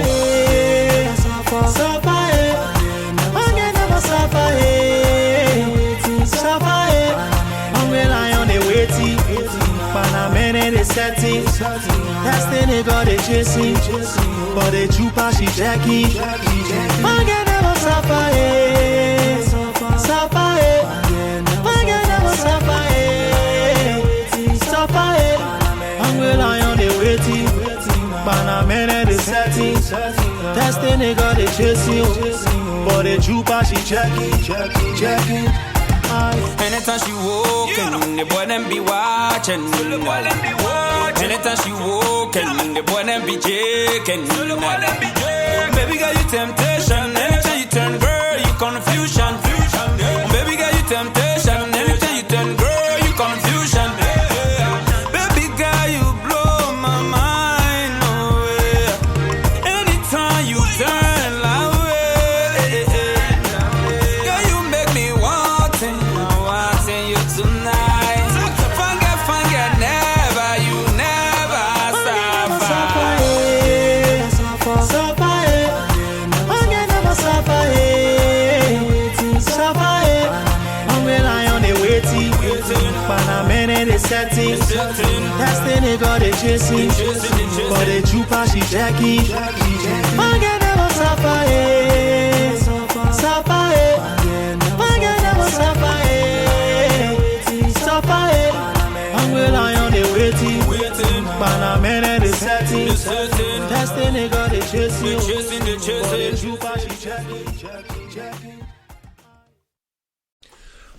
S11: I'm relying on the waiting, but a minute is setting. That's the nigga they chasing, but the trooper she jacking. Man can never suffer, suffer, man can never suffer. I'm relying on the waiting, but a minute is setting. That's the nigga they chasing, but the trooper she checking.
S13: Anytime she walking, the boy them be watching. Anytime she walking, the boy them be jaking. Baby girl, you temptation. Anytime you turn girl, you confusion. Baby girl, you temptation. Anytime you turn girl, you confusion. Baby girl, you blow my mind away. Anytime you turn like way, girl, you make me wanting you tonight. Forget, never, you never suffer.
S11: I'm relying on the waiting, but a minute is setting. That's the nigga they chasing, but the trooper she jacking. Man can never suffer, suffer, man can never suffer, suffer. I'm relying on the waiting, but a minute is setting. That's the nigga they chasing, but the trooper she jacking.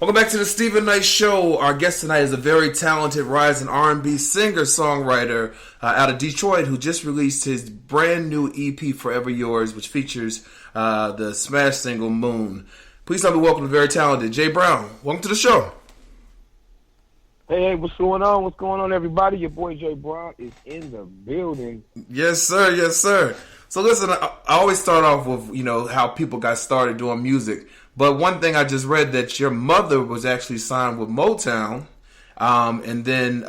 S2: Welcome back to the Stephen Knight Show. Our guest tonight is a very talented rising R&B singer-songwriter out of Detroit who just released his brand new EP, Forever Yours, which features the smash single, Moon. Please help me welcome the very talented Jay Brown. Welcome to the show.
S9: Hey, what's going on? What's going on, everybody? Your boy Jay Brown is in the building.
S2: Yes, sir. Yes, sir. So listen, I always start off with, how people got started doing music. But one thing I just read that your mother was actually signed with Motown, and then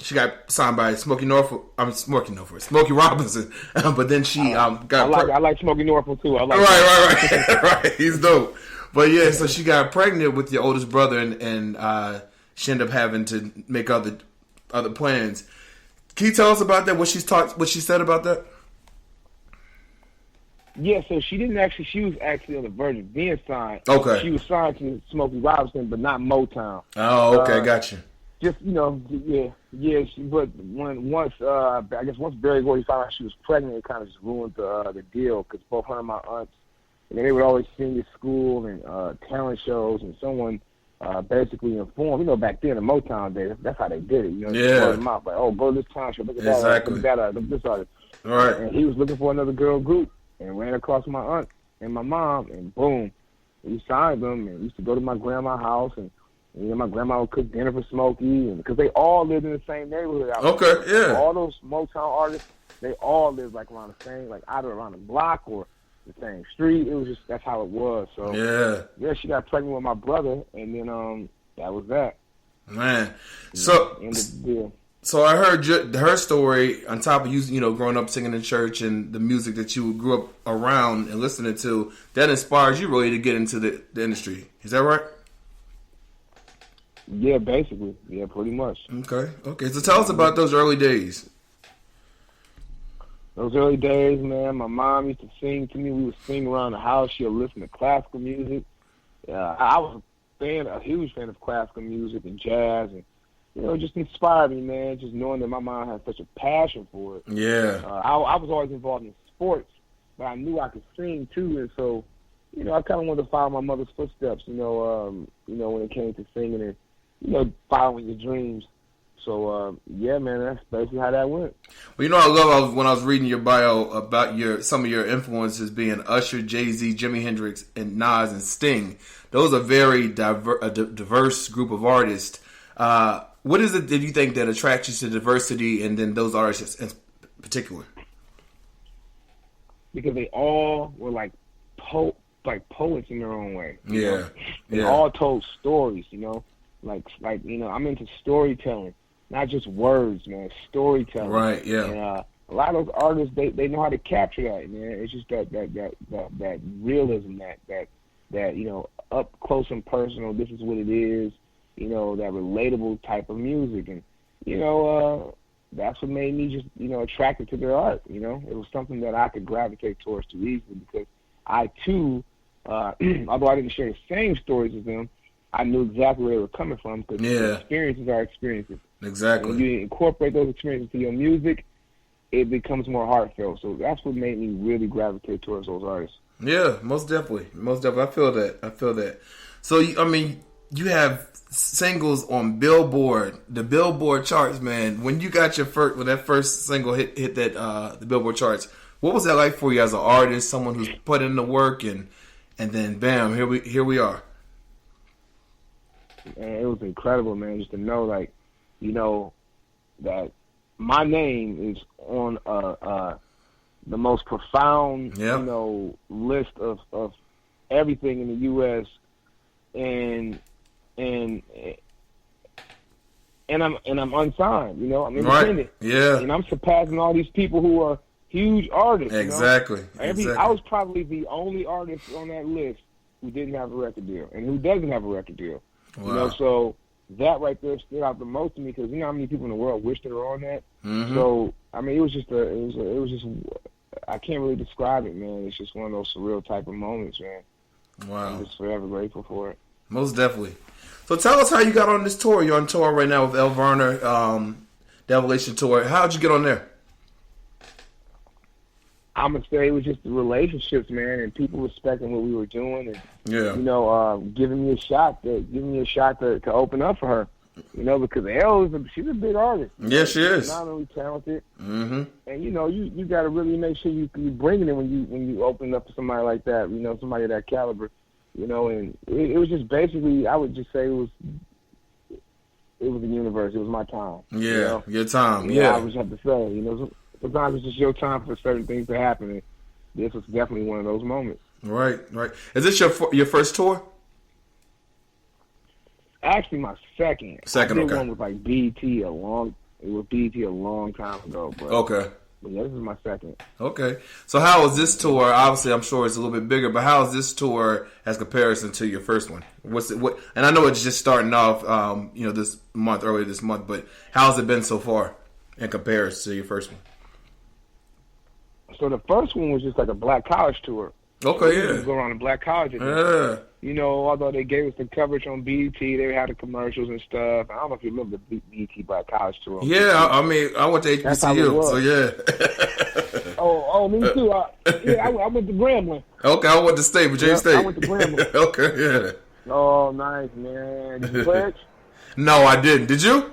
S2: she got signed by Smokey Robinson. But then she got.
S9: I like Smokey Norfolk too. I like
S2: right. He's dope. But yeah, so she got pregnant with your oldest brother, and she ended up having to make other plans. Can you tell us about that? What she said about that?
S9: Yeah, so she was actually on the verge of being signed.
S2: Okay.
S9: She was signed to Smokey Robinson, but not Motown.
S2: Oh, okay, gotcha.
S9: Just, but once Barry Gordy found out she was pregnant, it kind of just ruined the deal, because both her and my aunts, they would always sing at school and talent shows, and someone basically informed, back then in Motown days, that's how they did it.
S2: Yeah.
S9: Them out, like, oh, go to this talent show, look at
S2: Exactly.
S9: that, look at this artist.
S2: Right.
S9: And he was looking for another girl group, and ran across my aunt and my mom, and boom, we signed them, and we used to go to my grandma's house, and my grandma would cook dinner for Smokey, and because they all lived in the same neighborhood. All those Motown artists, they all lived like around the same, like either around the block or the same street. It was just, that's how it was. So yeah, she got pregnant with my brother, and then that was that.
S2: Man, so I heard her story on top of you growing up singing in church and the music that you grew up around and listening to. That inspires you really to get into the industry. Is that right?
S9: Yeah, basically. Yeah, pretty much.
S2: Okay. So tell us about those early days.
S9: Those early days, man, my mom used to sing to me. We would sing around the house. She'll listen to classical music. I was a huge fan of classical music and jazz, and it just inspired me, man, just knowing that my mom had such a passion for it.
S2: Yeah.
S9: I was always involved in sports, but I knew I could sing too, and so, I kind of wanted to follow my mother's footsteps, when it came to singing and, following your dreams. So, yeah, man, that's basically how that went.
S2: Well, I love when I was reading your bio about some of your influences being Usher, Jay-Z, Jimi Hendrix, and Nas and Sting. Those are very diverse group of artists. What is it that you think that attracts you to diversity and then those artists in particular?
S9: Because they all were like poets in their own way. They all told stories, Like I'm into storytelling, not just words, man. Storytelling,
S2: right? Yeah.
S9: And a lot of those artists, they know how to capture that, man. It's just that realism, that up close and personal. This is what it is, that relatable type of music, and that's what made me just attracted to their art. It was something that I could gravitate towards too easily, because I too, although I didn't share the same stories as them, I knew exactly where they were coming from, because experiences are experiences.
S2: Exactly.
S9: When you incorporate those experiences to your music, it becomes more heartfelt. So that's what made me really gravitate towards those artists.
S2: Yeah, most definitely. I feel that. So, you have singles on Billboard, the Billboard charts, man. When you got when that first single hit that the Billboard charts, what was that like for you as an artist, someone who's put in the work, and then bam, here we are.
S9: And it was incredible, man, just to know, that my name is on the most profound, list of everything in the U.S. and I'm unsigned. I'm independent.
S2: Right. Yeah.
S9: And I'm surpassing all these people who are huge artists.
S2: Exactly.
S9: I was probably the only artist on that list who didn't have a record deal and who doesn't have a record deal.
S2: Wow.
S9: So that right there stood out the most to me, because how many people in the world wish they were on that.
S2: Mm-hmm.
S9: So it was just I can't really describe it, man. It's just one of those surreal type of moments, man.
S2: Wow.
S9: I'm just forever grateful for it.
S2: Most definitely. So tell us how you got on this tour. You're on tour right now with Elle Varner, the Evolution Tour. How'd you get on there?
S9: I'm gonna say it was just the relationships, man, and people respecting what we were doing, and giving me a shot to open up for her, because Elle she's a big artist.
S2: Yeah, she is.
S9: She's not only talented,
S2: mm-hmm.
S9: and you got to really make sure you bring it in when you open up to somebody like that, somebody of that caliber, and it was just basically, I would just say it was the universe. It was my time.
S2: Yeah, your time.
S9: I would have to say, sometimes it's just your time for certain things to happen, and this was definitely one of those moments.
S2: Right. Is this your first tour?
S9: Actually, my second. I did
S2: okay.
S9: one with BET a long It was BET a long time ago, but
S2: Okay.
S9: But yeah, this is my second.
S2: Okay. So how is this tour? Obviously, I'm sure it's a little bit bigger, but how is this tour as comparison to your first one? What's it? What? And I know it's just starting off, earlier this month, but how's it been so far in comparison to your first one?
S9: So the first one was just like a black college tour.
S2: Okay, yeah.
S9: Go around to black colleges.
S2: Yeah.
S9: You know, although they gave us the coverage on BET, they had the commercials and stuff. I don't know if you remember the BET Black College Tour.
S2: Yeah, I mean, I went to HBCU, so yeah.
S9: Oh, me too. I went to Grambling.
S2: Okay, I went to State, Virginia State.
S9: I went to Grambling.
S2: Okay, yeah.
S9: Oh, nice, man. Did you pledge?
S2: No, I didn't. Did you?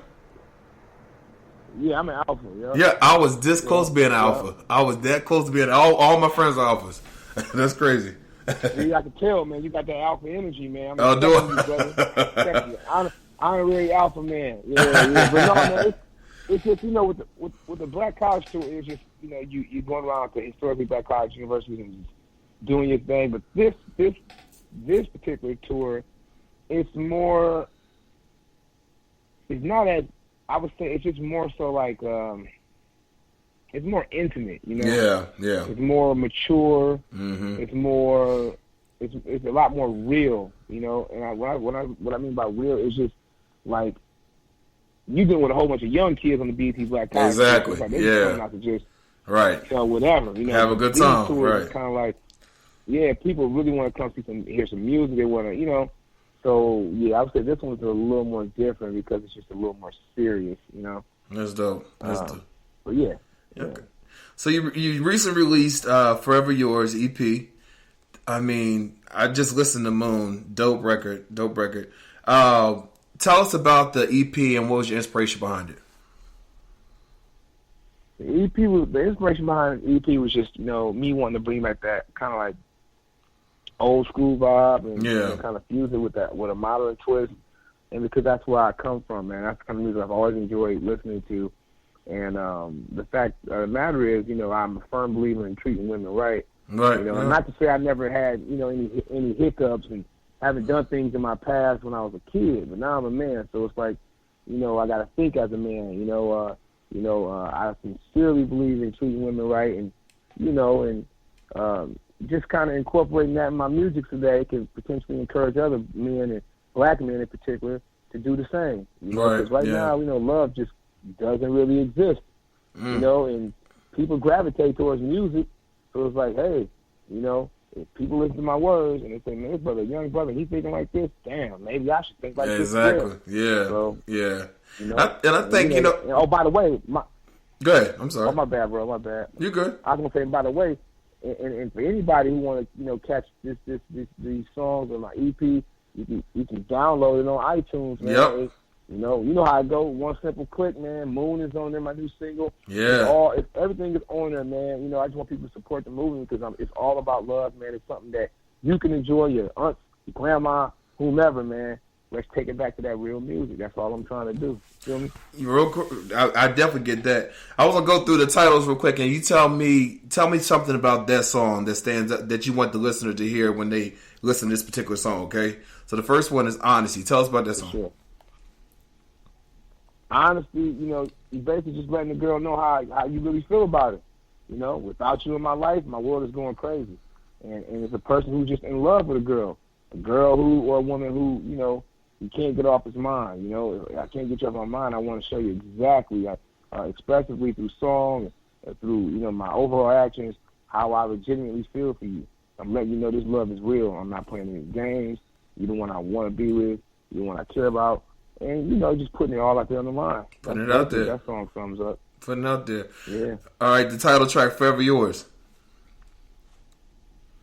S9: Yeah, I'm an alpha. Yeah,
S2: yeah, I was this close to being an alpha. I was that close to being all my friends are alphas. That's crazy.
S9: See, I can tell, man. You got that alpha energy, man.
S2: I'll do it.
S9: I'm a really alpha man. Yeah. But no, man, it's just, you know, with the black college tour, it's just, you know, you going around to historically black college universities and just doing your thing. But this particular tour, it's not as, I would say, it's just more so like, it's more intimate, you know.
S2: Yeah.
S9: It's more mature.
S2: Mm-hmm.
S9: It's more. It's a lot more real, you know. And what I mean by real is just like you've been with a whole bunch of young kids on the BET Black College.
S2: Exactly.
S9: Like not to just whatever, you know.
S2: Have a good time, right?
S9: Kind of like, yeah, people really want to come hear some music. They want to, you know. So yeah, I would say this one's a little more different because it's just a little more serious, you know.
S2: That's dope. Dope.
S9: But yeah.
S2: Okay. So you recently released Forever Yours EP. I mean, I just listened to Moon. Dope record. Tell us about the EP and what was your inspiration behind it?
S9: The inspiration behind the EP was just, you know, me wanting to bring back that kind of like old school vibe and you know, kind of fuse it with a modern twist. And because that's where I come from, man. That's the kind of music I've always enjoyed listening to. And the fact of the matter is, you know, I'm a firm believer in treating women right.
S2: Right.
S9: You know, and not to say I never had, you know, any hiccups and haven't done things in my past when I was a kid, but now I'm a man, so it's like, you know, I got to think as a man. I sincerely believe in treating women right, and you know, and just kind of incorporating that in my music today can potentially encourage other men and black men in particular to do the same. You know, because right now, you know, love just doesn't really exist, you know, and people gravitate towards music. So it's like, hey, you know, if people listen to my words and they say, man, this brother, young brother, he's thinking like this, damn, maybe I should think like this.
S2: Exactly. Yeah.
S9: So,
S2: yeah.
S9: You know,
S2: I think, you know.
S9: Oh, by the way,
S2: go ahead. I'm sorry.
S9: Oh, my bad, bro. My bad.
S2: You're good.
S9: I was gonna say, by the way, and for anybody who want to, you know, catch these songs on my EP, you can download it on iTunes, man.
S2: Yep.
S9: You know how I go. One simple click, man. Moon is on there, my new single.
S2: Yeah.
S9: Everything is on there, man. You know, I just want people to support the movement because it's all about love, man. It's something that you can enjoy, your aunt, your grandma, whomever, man. Let's take it back to that real music. That's all I'm trying to do. Feel me?
S2: I definitely get that. I was gonna go through the titles real quick, and you tell me something about that song that stands up, that you want the listener to hear when they listen to this particular song. Okay. So the first one is Honesty. Tell us about that song.
S9: Sure. Honesty, you know, you basically just letting the girl know how you really feel about it. You know, without you in my life, my world is going crazy. And it's a person who's just in love with a girl who, or a woman who, you know, you can't get off his mind. You know, I can't get you off my mind. I want to show you exactly, expressively through song, through, you know, my overall actions, how I legitimately feel for you. I'm letting you know this love is real. I'm not playing any games. You're the one I want to be with. You're the one I care about. And, you know, just putting it all out there on the line.
S2: Putting it out there.
S9: That song sums up.
S2: Putting it out there.
S9: Yeah.
S2: All right, the title track, Forever Yours.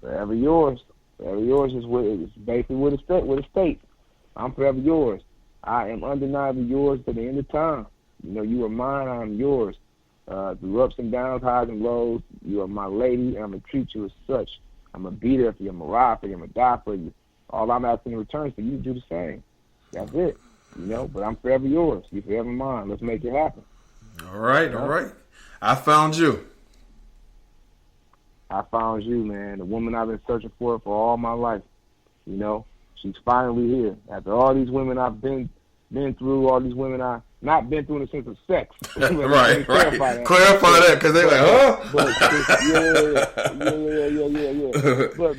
S9: Forever Yours. Forever Yours is basically what it states. I'm forever yours. I am undeniably yours to the end of time. You know, you are mine, I am yours. Through ups and downs, highs and lows, you are my lady, and I'm going to treat you as such. I'm going to be there for you, I'm going to ride for you, I'm going to die for you. All I'm asking in return is for you to do the same. That's it. You know, but I'm forever yours. You're forever mine. Let's make it happen.
S2: All right, all right. I found you.
S9: I found you, man. The woman I've been searching for all my life. You know, she's finally here. After all these women I've been through, all these women I Not been through in the sense of sex.
S2: Right. Clarify that, because they're like, huh?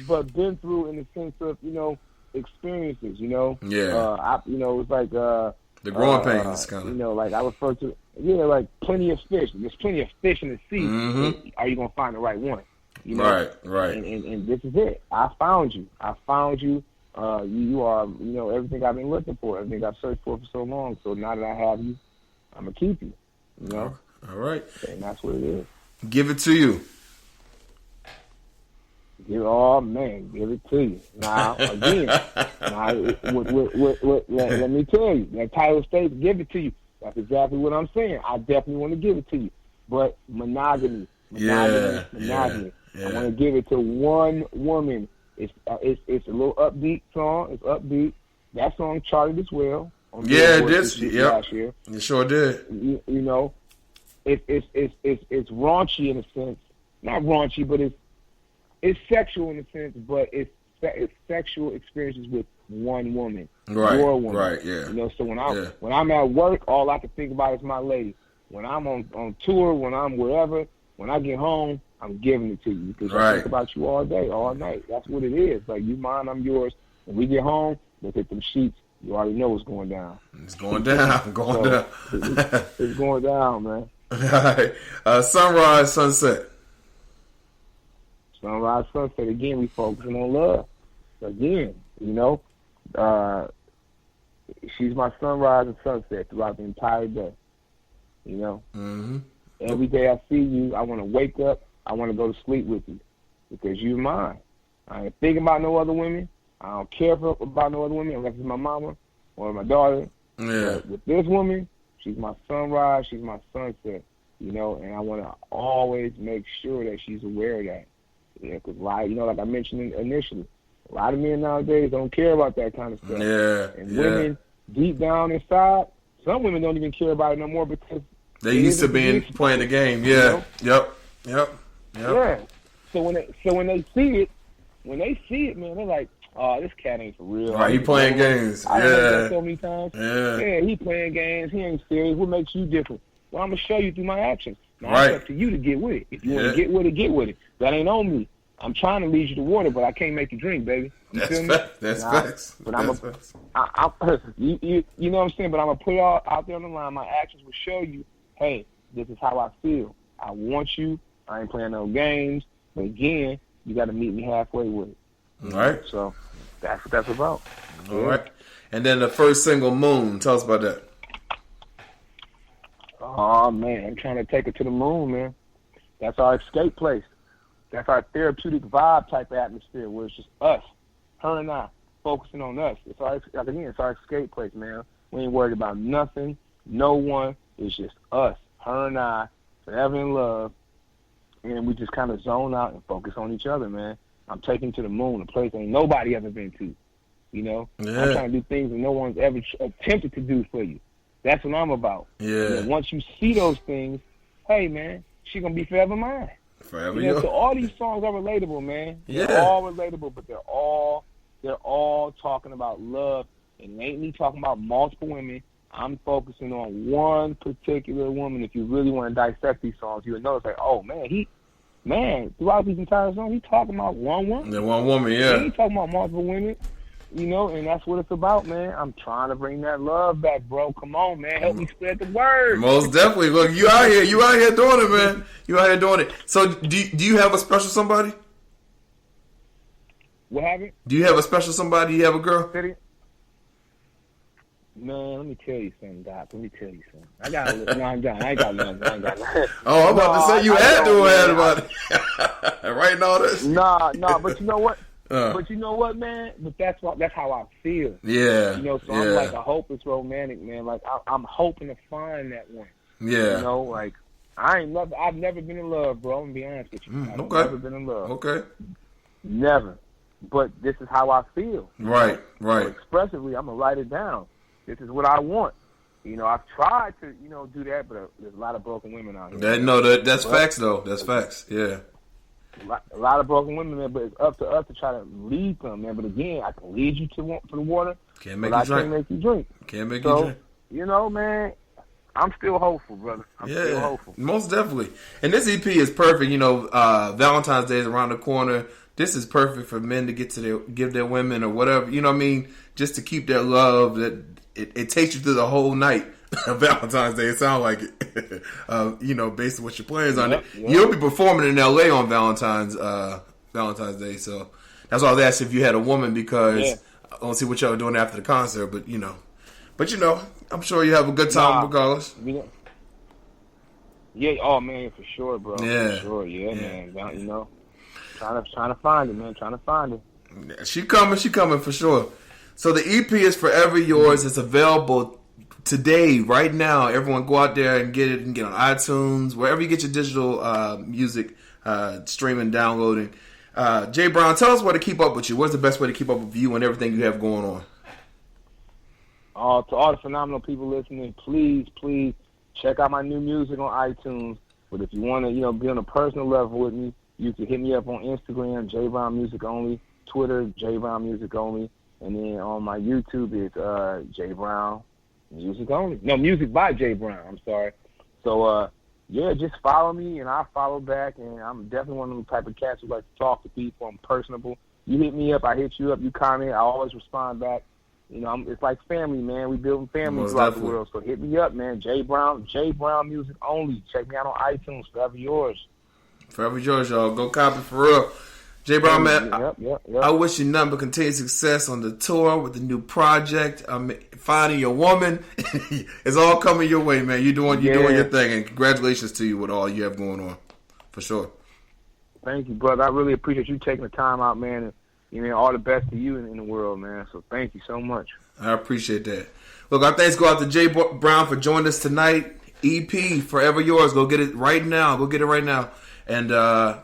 S9: But been through in the sense of, experiences,
S2: Yeah.
S9: It's like
S2: the growing pains, kind of.
S9: Like I refer to, like plenty of fish. There's plenty of fish in the sea.
S2: Mm-hmm.
S9: Are you gonna find the right one?
S2: Right.
S9: And this is it. I found you. You are, everything I've been looking for, everything I've searched for so long. So now that I have you, I'm gonna keep you.
S2: All right.
S9: And that's what it is.
S2: Give it to you.
S9: Give it to you. Now, again, let me tell you, that title states, give it to you. That's exactly what I'm saying. I definitely want to give it to you. But monogamy.
S2: Yeah.
S9: I want to give it to one woman. It's a little upbeat song. It's upbeat. That song charted as well.
S2: It did.
S9: Last year.
S2: It sure did.
S9: It's raunchy in a sense. Not raunchy, but it's sexual in a sense. But it's sexual experiences with one woman.
S2: Right.
S9: Your woman.
S2: Right. Yeah.
S9: So when I'm at work, all I can think about is my lady. When I'm on tour, when I'm wherever, when I get home, I'm giving it to you because I think about you all day, all night. That's what it is. Like, you mine, I'm yours. When we get home, look at them sheets. You already know what's going down.
S2: It's going down.
S9: It's going down, man.
S2: All right. Sunrise, sunset.
S9: Sunrise, sunset. Again, we focusing on love. Again, she's my sunrise and sunset throughout the entire day.
S2: Mm-hmm.
S9: Every day I see you, I want to wake up. I want to go to sleep with you because you're mine. I ain't thinking about no other women. I don't care about no other women unless it's my mama or my daughter.
S2: Yeah.
S9: But with this woman, she's my sunrise, she's my sunset, and I want to always make sure that she's aware of that. Because like I mentioned initially, a lot of men nowadays don't care about that kind of stuff.
S2: Yeah.
S9: And women, deep down inside, some women don't even care about it no more because
S2: they used to playing the game. Yeah. Yep.
S9: Yeah. So when they see it, man, they're like, "Oh, this cat ain't for real."
S2: Right, he playing games.
S9: I heard that so many times.
S2: Yeah,
S9: he playing games. He ain't serious. What makes you different? Well, I'm gonna show you through my actions. Now it's up to you to get with it. If you want to get with it, get with it. That ain't on me. I'm trying to lead you to water, but I can't make you drink, baby. You feel me?
S2: That's facts.
S9: But you know what I'm saying? But I'm gonna put it all out there on the line. My actions will show you, hey, this is how I feel. I want you. I ain't playing no games. But again, you got to meet me halfway with it.
S2: All right.
S9: So that's what that's about.
S2: All right. And then the first single, Moon. Tell us about that.
S9: Oh, man. I'm trying to take it to the moon, man. That's our escape place. That's our therapeutic vibe type of atmosphere where it's just us, her and I, focusing on us. It's our escape place, man. We ain't worried about nothing, no one. It's just us, her and I, forever in love. And we just kind of zone out and focus on each other, man. I'm taking to the moon, a place ain't nobody ever been to. I'm trying to do things that no one's ever attempted to do for you. That's what I'm about.
S2: Yeah.
S9: Once you see those things, hey, man, she's going to be forever mine.
S2: Forever
S9: So all these songs are relatable, man.
S2: Yeah.
S9: They're all relatable, but they're all talking about love. And it ain't me talking about multiple women. I'm focusing on one particular woman. If you really want to dissect these songs, you would notice, like, oh, man, throughout these entire songs, he's talking about one woman.
S2: Yeah, one woman, yeah.
S9: He ain't talking about multiple women, and that's what it's about, man. I'm trying to bring that love back, bro. Come on, man. Help me spread the word.
S2: Most definitely. Look, you out here doing it, man. You out here doing it. So do you have a special somebody?
S9: What happened?
S2: Do you have a special somebody? You have a girl?
S9: Man, let me tell you something, Doc. Let me tell you something. I ain't got nothing.
S2: Oh, I'm about to say you had to have about it. Writing all this.
S9: Nah, but you know what? But you know what, man? But that's how I feel.
S2: Yeah.
S9: So I'm like a hopeless romantic, man. Like I'm hoping to find that one.
S2: Yeah.
S9: Like I've never been in love, bro. I'm gonna be honest with you. I've never been in love.
S2: Okay.
S9: Never. But this is how I feel.
S2: Right.
S9: So expressively, I'm gonna write it down. This is what I want. I've tried to, do that, but there's a lot of broken women out here.
S2: That's facts, though. That's facts. Yeah.
S9: A lot of broken women, man, but it's up to us to try to lead them, man. But again, I can lead you to the water,
S2: Can't make
S9: but I can't make you drink.
S2: Can't make you drink.
S9: Man, I'm still hopeful, brother. I'm still hopeful.
S2: Most definitely. And this EP is perfect. You know, Valentine's Day is around the corner. This is perfect for men to give their women or whatever. You know what I mean? Just to keep their love. That it takes you through the whole night of Valentine's Day. It sounds like it. You know, based on what your plans on it. You'll be performing in LA on Valentine's Day. So that's why I was asking if you had a woman, because I don't see what y'all are doing after the concert. But you know, I'm sure you have a good time regardless.
S9: Yeah. Oh man, for sure, bro.
S2: Yeah.
S9: For sure. Yeah, man. You know, trying to find it, man. Trying to find it.
S2: She coming for sure. So the EP is Forever Yours. It's available today, right now. Everyone go out there and get it. And get on iTunes, wherever you get your digital music, streaming, downloading. Jay Brown, tell us where to keep up with you. What's the best way to keep up with you and everything you have going on?
S9: To all the phenomenal people listening, please check out my new music on iTunes. But if you want to, be on a personal level with me, you can hit me up on Instagram, J Brown Music Only, Twitter, J Brown Music Only, and then on my YouTube it's J Brown Music Only. No, Music by J Brown. I'm sorry. So just follow me and I'll follow back. And I'm definitely one of them type of cats who like to talk to people. I'm personable. You hit me up, I hit you up. You comment, I always respond back. It's like family, man. We building family throughout the world. So hit me up, man. J Brown Music Only. Check me out on iTunes. Forever Yours.
S2: Forever Yours, y'all. Go copy for real. J Brown, man.
S9: Yep.
S2: I wish you nothing but continued success on the tour with the new project. Finding your woman. It's all coming your way, man. You're doing your thing, and congratulations to you with all you have going on, for sure.
S9: Thank you, brother. I really appreciate you taking the time out, man. And all the best to you in the world, man. So thank you so much.
S2: I appreciate that. Look, our thanks go out to Jay Brown for joining us tonight. EP, Forever Yours. Go get it right now. And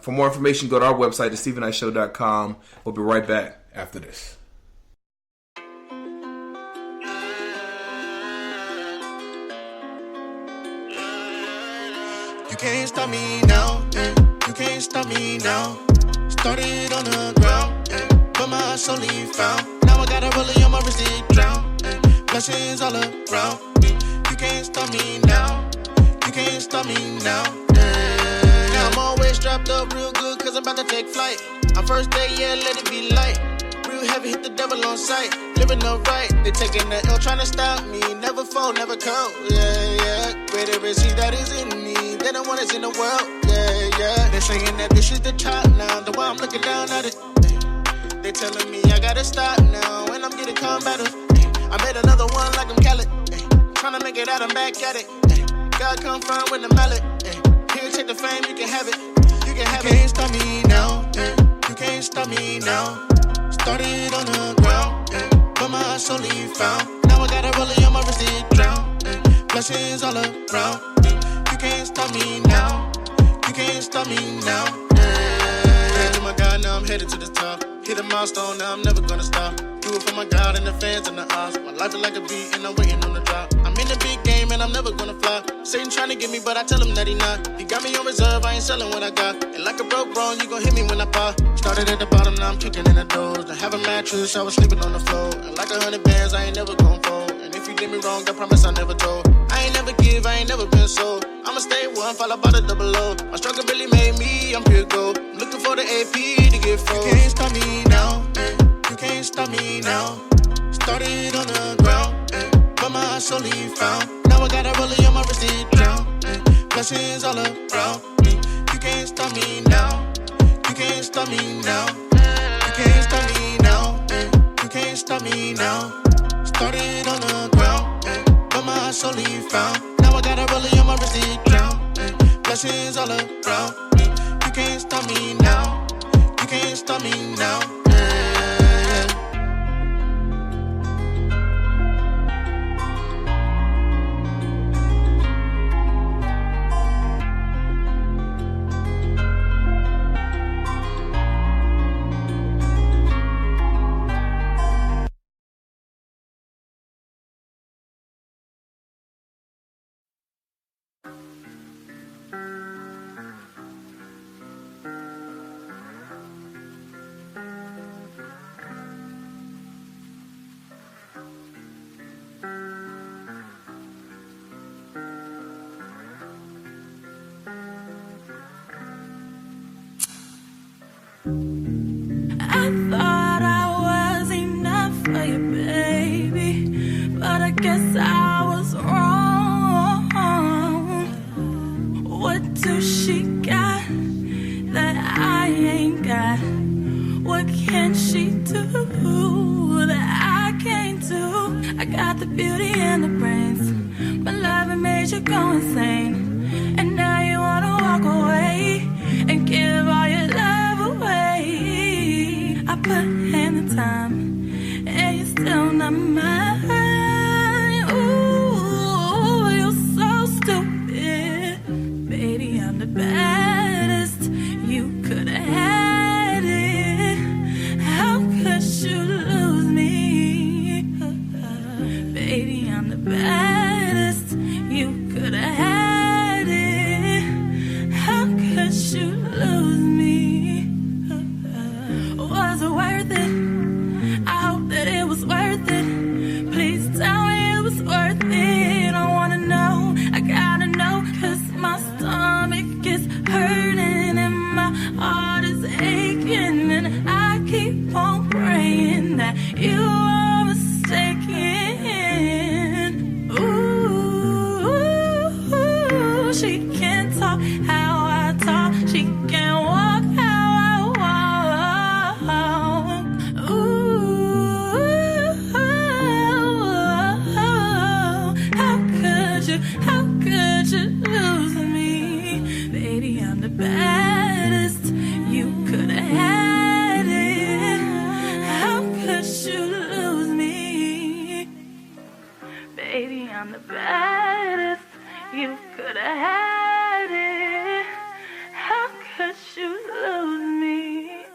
S2: for more information, go to our website, thestephenknightshow.com. We'll be right back after this.
S11: You can't stop me now. You can't stop me now. Started on the ground. But my heart's only found. Now I got a rollie on my wrist, it drown. Blessings all around me. You can't stop me now. You can't stop me now. Now I'm always strapped up real good, cause I'm about to take flight. Our first day, let it be light. Real heavy, hit the devil on sight. Living upright, they taking the L, trying to stop me. Never fall, never come. Yeah. Greater is he that is in me. They don't want us in the world. Yeah. They're saying that this is the top now. The way I'm looking down at it. They telling me I gotta stop now, and I'm getting combative. I made another one like I'm Khaled. Trying to make it out, I'm back at it. God come from with the mallet. Here, take the fame, you can have it. You can't stop me now. You can't stop me now. Started on the ground, but my heart's only found. Now I got a rollie on my wrist, it drown. Blessings all around me. You can't stop me now. You can't stop me now. Oh my God, now I'm headed to the top. Hit a milestone, now I'm never gonna stop. Do it for my God and the fans and the odds. My life is like a beat and I'm waiting on the drop. I'm in the big game and I'm never gonna flop. Satan trying to get me, but I tell him that he not. He got me on reserve, I ain't selling what I got. And like a broke bone, you gon' hit me when I pop. Started at the bottom, now I'm kicking in the doors. I have a mattress, I was sleeping on the floor. And like 100 bands, I ain't never gon' fold. And if you did me wrong, I promise I never told. I ain't never give, I ain't never been sold. I'ma stay one, follow by the double O. My struggle really made me, I'm pure gold. I'm looking for the AP to get froze. You can't stop me now. You can't stop me now. Started on the ground, but my heart's only found. Now I got a rollie on my wrist, it drown. Blessings all around me. You can't stop me now. You can't stop me now. You can't stop me now. You can't stop me now. Started on the ground, but my heart's only found. Now I got a rollie on my wrist, it drown. Blessings all around me. You can't stop me now. You can't stop me now.
S10: the beauty and the brains, but love made you go insane. And now you wanna walk away and give all your love away. I put in the time, and you're still not mine. Ooh, you're so stupid. Baby, I'm the baddest. You could've had it. How could you lose me? Baby, I'm the baddest. You could've had it. How could you lose me? Was it worth it? I hope that it was worth it. Please tell me it was worth it. I wanna know, I gotta know, 'cause my stomach is hurting and my heart is aching, and I keep on praying that you are mistaken. Ooh, she can't talk how I talk, she can't walk how I walk. Ooh, how could you lose me? Baby, I'm the baddest. You could've had it. How could you lose me? Baby, I'm the baddest. You could've had it. How could you lose me?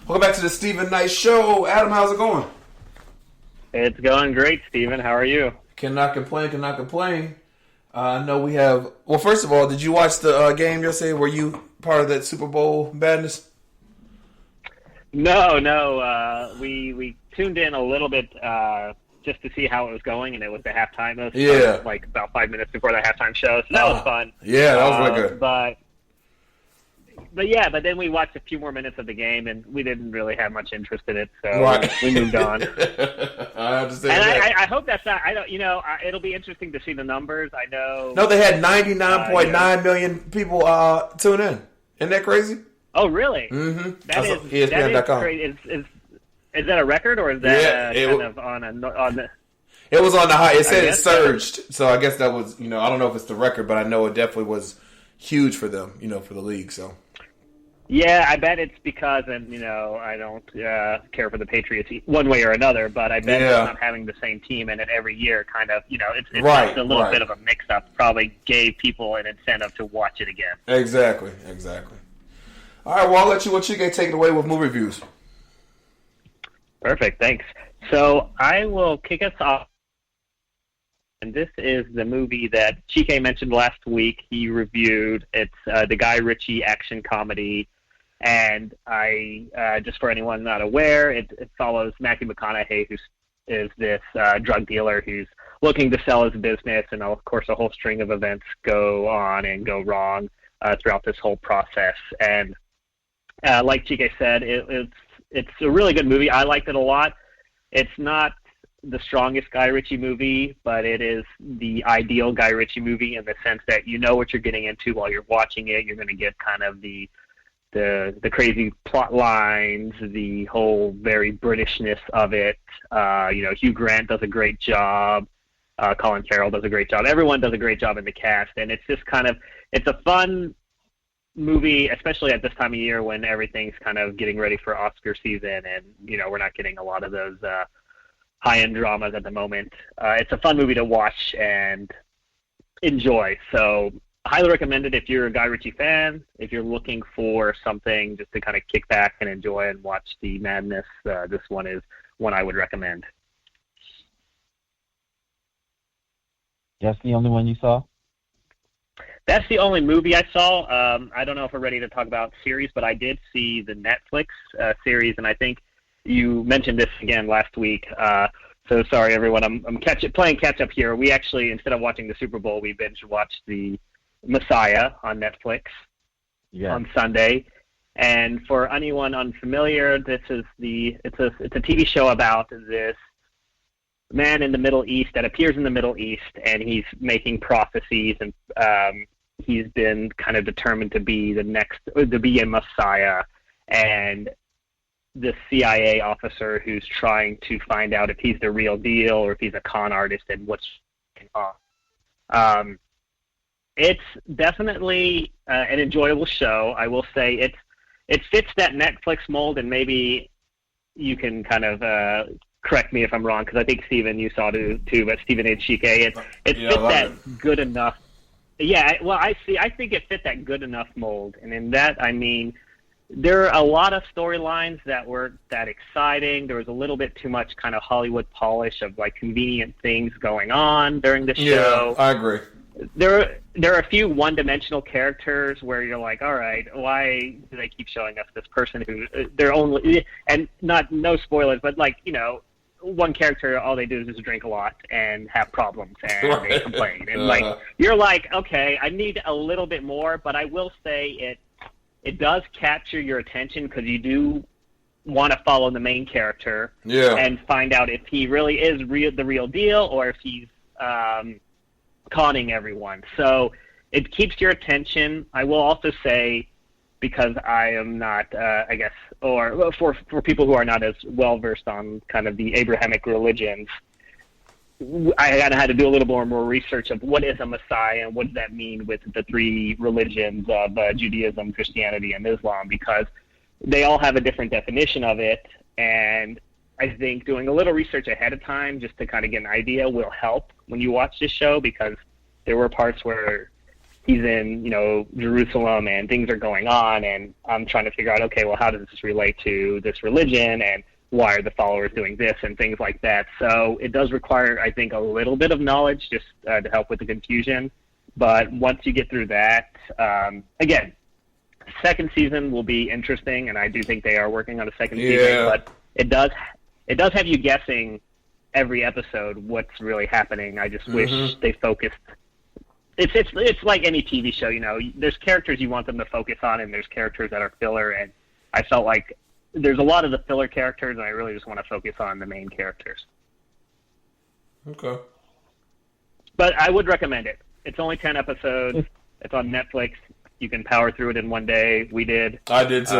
S2: Welcome back to the Stephen Knight Show. Adam, how's it going?
S14: It's going great, Stephen. How are you?
S2: Cannot complain. I know we have... Well, first of all, did you watch the game yesterday? Were you part of that Super Bowl madness?
S14: No. We tuned in a little bit just to see how it was going, and it was the halftime. It was like about 5 minutes before the halftime show, so that was fun.
S2: Yeah, that was really good.
S14: But then we watched a few more minutes of the game, and we didn't really have much interest in it, so we moved on.
S2: I understand.
S14: And
S2: that.
S14: I hope that's not. I don't. It'll be interesting to see the numbers. I know.
S2: No, they had 99.9 million people tune in. Isn't that crazy?
S14: Oh, really?
S2: Mm-hmm.
S14: That is
S2: ESPN.com.
S14: crazy. Is that a record, or is that kind of on the?
S2: It was on the high. It said it surged, so I guess that was. I don't know if it's the record, but I know it definitely was huge for them. For the league. So.
S14: Yeah, I bet it's because, and I don't care for the Patriots one way or another, but I bet it's not having the same team in it every year kind of, it's just a little bit of a mix-up. Probably gave people an incentive to watch it again.
S2: Exactly. All right, well, I'll let Chike take it away with movie reviews.
S14: Perfect, thanks. So I will kick us off. And this is the movie that Chike mentioned last week. He reviewed. It's the Guy Ritchie action comedy. And just for anyone not aware, it follows Matthew McConaughey, who is this drug dealer who's looking to sell his business. And, of course, a whole string of events go on and go wrong throughout this whole process. And like Chike said, it's a really good movie. I liked it a lot. It's not the strongest Guy Ritchie movie, but it is the ideal Guy Ritchie movie in the sense that you know what you're getting into while you're watching it. You're going to get kind of the crazy plot lines, the whole very Britishness of it. Hugh Grant does a great job. Colin Farrell does a great job. Everyone does a great job in the cast, and it's just it's a fun movie, especially at this time of year when everything's kind of getting ready for Oscar season, and we're not getting a lot of those high-end dramas at the moment. It's a fun movie to watch and enjoy. So I highly recommend it if you're a Guy Ritchie fan. If you're looking for something just to kind of kick back and enjoy and watch the madness, this one is one I would recommend.
S5: That's the only one you saw?
S14: That's the only movie I saw. I don't know if we're ready to talk about series, but I did see the Netflix series, and I think you mentioned this again last week. So sorry, everyone. I'm playing catch up here. We actually, instead of watching the Super Bowl, we binge watched the Messiah on Netflix on Sunday. And for anyone unfamiliar, this is it's a TV show about this man in the Middle East that appears in the Middle East, and he's making prophecies, and he's been kind of determined to be a Messiah. and the CIA officer who's trying to find out if he's the real deal or if he's a con artist and what's going on. It's definitely an enjoyable show. I will say it fits that Netflix mold, and maybe you can kind of correct me if I'm wrong, because I think Steven, you saw it too, but Steven H. It fits that good enough. Yeah, well, I think it fit that good enough mold, and in that I mean there are a lot of storylines that weren't that exciting. There was a little bit too much kind of Hollywood polish of like convenient things going on during the show.
S2: Yeah, I agree.
S14: There are a few one-dimensional characters where you're like, all right, why do they keep showing us this person who they're only, and no spoilers, but like, you know, one character, all they do is just drink a lot and have problems and they complain. And like, you're like, okay, I need a little bit more, but I will say it does capture your attention because you do want to follow the main character and find out if he really is the real deal or if he's conning everyone. So it keeps your attention. I will also say, because I am not, I guess, or for people who are not as well versed on kind of the Abrahamic religions, I had to do a little more research of what is a Messiah and what does that mean with the three religions of Judaism, Christianity, and Islam, because they all have a different definition of it. And I think doing a little research ahead of time just to kind of get an idea will help when you watch this show, because there were parts where he's in, you know, Jerusalem and things are going on, and I'm trying to figure out, okay, well, how does this relate to this religion, and why are the followers doing this, and things like that. So it does require, I think, a little bit of knowledge just to help with the confusion. But once you get through that, again, second season will be interesting, and I do think they are working on a second season, but it does have you guessing every episode what's really happening. I just wish they focused. It's like any TV show, you know. There's characters you want them to focus on, and there's characters that are filler. And I felt like there's a lot of the filler characters, and I really just want to focus on the main characters.
S2: Okay.
S14: But I would recommend it. It's only 10 episodes. It's on Netflix. You can power through it in one day. We did.
S2: I did too.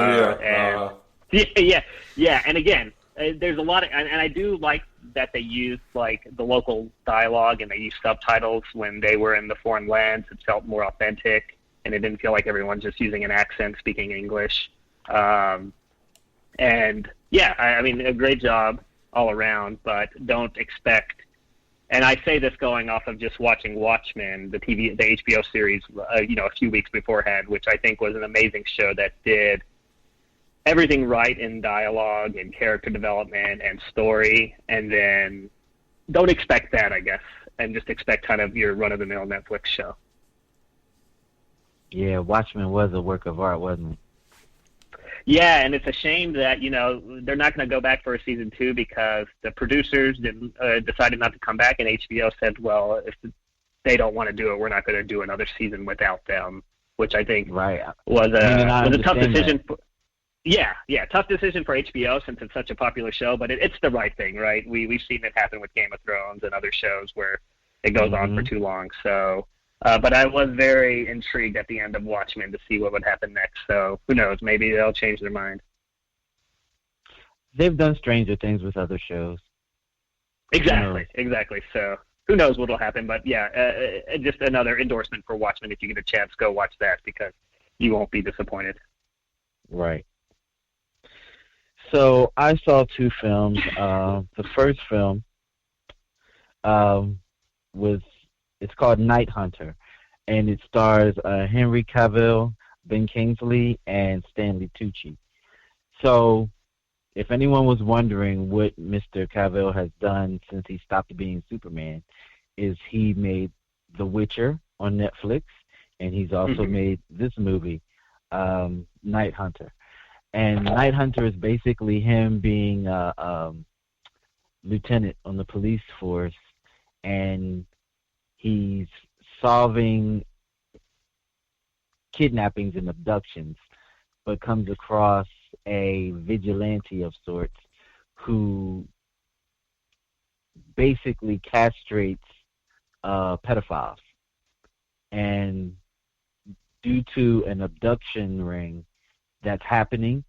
S14: Yeah. And again, there's a lot of, and I do like that they use like the local dialogue and they use subtitles when they were in the foreign lands. It felt more authentic, and it didn't feel like everyone's just using an accent speaking English. And yeah, I mean, a great job all around, but don't expect, and I say this going off of just watching Watchmen, the HBO series, you know, a few weeks beforehand, which I think was an amazing show that did everything right in dialogue and character development and story, and then don't expect that, I guess, and just expect kind of your run-of-the-mill Netflix show.
S5: Yeah, Watchmen was a work of art, wasn't it?
S14: Yeah, and it's a shame that, you know, they're not going to go back for a season 2 because the producers decided not to come back, and HBO said, well, if they don't want to do it, we're not going to do another season without them, which I think was a tough decision. Tough decision for HBO since it's such a popular show, but it's the right thing, right? We've seen it happen with Game of Thrones and other shows where it goes on for too long. So, but I was very intrigued at the end of Watchmen to see what would happen next. So who knows? Maybe they'll change their mind.
S5: They've done stranger things with other shows.
S14: Exactly. So who knows what will happen? But yeah, just another endorsement for Watchmen. If you get a chance, go watch that because you won't be disappointed.
S5: Right. So I saw 2 films. The first film it's called Night Hunter, and it stars Henry Cavill, Ben Kingsley, and Stanley Tucci. So if anyone was wondering what Mr. Cavill has done since he stopped being Superman, is he made The Witcher on Netflix, and he's also made this movie, Night Hunter. And Night Hunter is basically him being a lieutenant on the police force, and he's solving kidnappings and abductions, but comes across a vigilante of sorts who basically castrates pedophiles. And due to an abduction ring that's happening,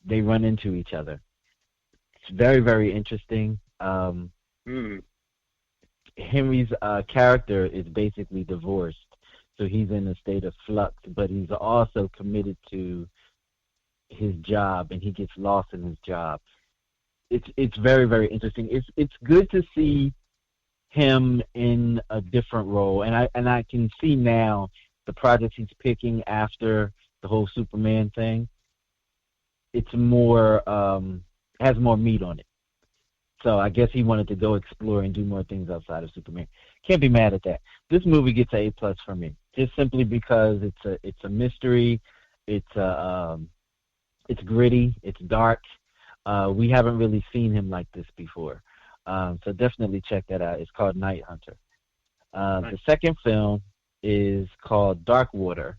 S5: they run into each other. It's very, very interesting. Henry's character is basically divorced, so he's in a state of flux, but he's also committed to his job, and he gets lost in his job. It's very, very interesting. It's good to see him in a different role, and I can see now the projects he's picking after the whole Superman thing. It's more has more meat on it. So I guess he wanted to go explore and do more things outside of Superman. Can't be mad at that. This movie gets an A+ for me, just simply because it's a mystery. It's gritty. It's dark. We haven't really seen him like this before. So definitely check that out. It's called Night Hunter. The second film is called Dark Water,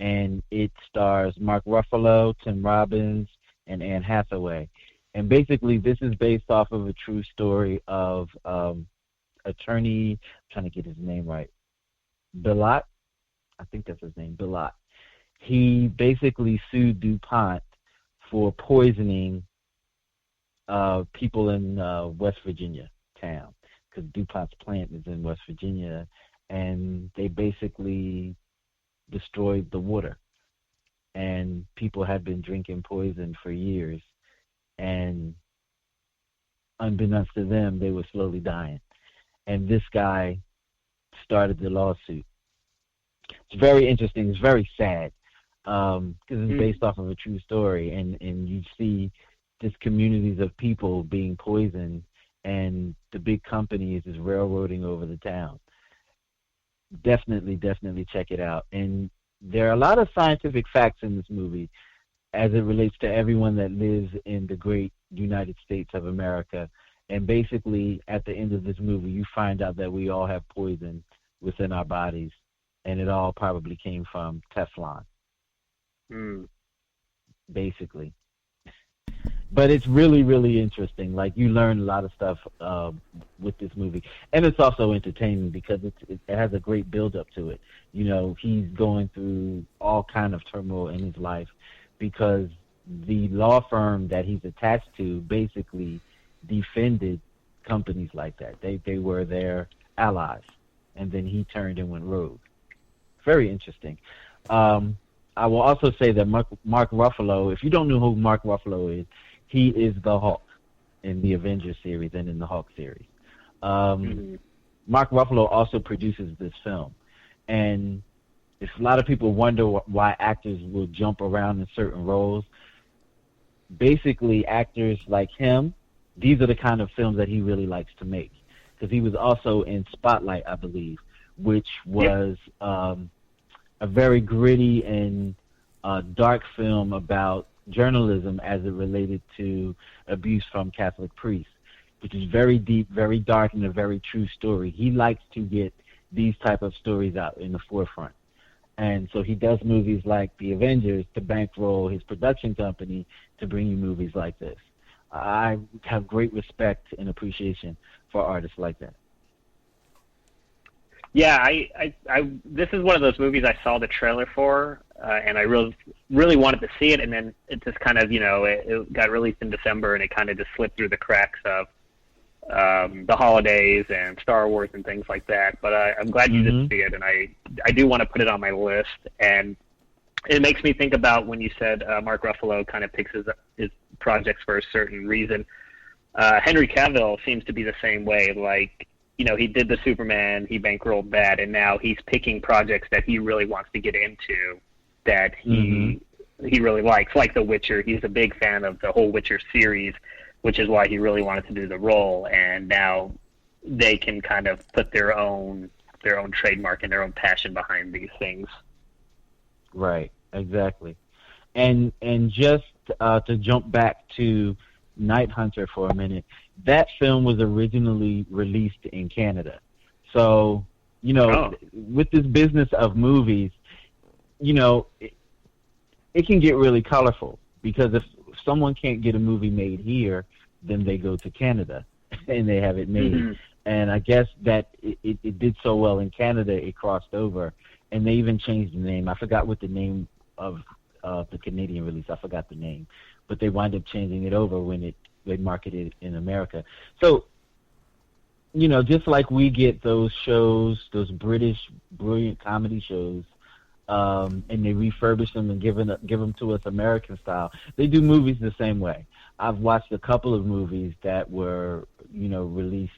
S5: and it stars Mark Ruffalo, Tim Robbins, and Anne Hathaway. And basically, this is based off of a true story of attorney, I'm trying to get his name right, Bilott. I think that's his name, Bilott. He basically sued DuPont for poisoning people in West Virginia town, because DuPont's plant is in West Virginia, and they basically destroyed the water. And people had been drinking poison for years. And unbeknownst to them, they were slowly dying. And this guy started the lawsuit. It's very interesting. It's very sad because it's based off of a true story. And you see just communities of people being poisoned, and the big companies is railroading over the town. Definitely check it out. And there are a lot of scientific facts in this movie as it relates to everyone that lives in the great United States of America. And basically, at the end of this movie, you find out that we all have poison within our bodies, and it all probably came from Teflon. Basically. But it's really, really interesting. Like, you learn a lot of stuff with this movie. And it's also entertaining because it has a great build-up to it. You know, he's going through all kind of turmoil in his life because the law firm that he's attached to basically defended companies like that. They were their allies. And then he turned and went rogue. Very interesting. I will also say that Mark Ruffalo, if you don't know who Mark Ruffalo is, he is the Hulk in the Avengers series and in the Hulk series. Mark Ruffalo also produces this film. And if a lot of people wonder why actors will jump around in certain roles, basically actors like him, these are the kind of films that he really likes to make. Because he was also in Spotlight, I believe, which was a very gritty and dark film about journalism as it related to abuse from Catholic priests, which is very deep, very dark, and a very true story. He likes to get these type of stories out in the forefront. And so he does movies like The Avengers to bankroll his production company to bring you movies like this. I have great respect and appreciation for artists like that.
S14: Yeah, I this is one of those movies I saw the trailer for, and I really wanted to see it, and then it just kind of, it got released in December, and it kind of just slipped through the cracks of the holidays and Star Wars and things like that. But I'm glad you did see it, and I do want to put it on my list. And it makes me think about when you said Mark Ruffalo kind of picks his projects for a certain reason. Henry Cavill seems to be the same way. Like, he did the Superman, he bankrolled that, and now he's picking projects that he really wants to get into that he really likes, like The Witcher. He's a big fan of the whole Witcher series, which is why he really wanted to do the role. And now they can kind of put their own trademark and their own passion behind these things.
S5: Right, exactly. And just to jump back to Night Hunter for a minute, that film was originally released in Canada. So, with this business of movies, it can get really colorful, because if someone can't get a movie made here, then they go to Canada and they have it made. And I guess that it did so well in Canada, it crossed over, and they even changed the name. I forgot what the name of of the Canadian release. I forgot the name, but they wind up changing it over when they marketed it in America. So, just like we get those shows, those British brilliant comedy shows, and they refurbish them and give them to us American style, they do movies the same way. I've watched a couple of movies that were, released,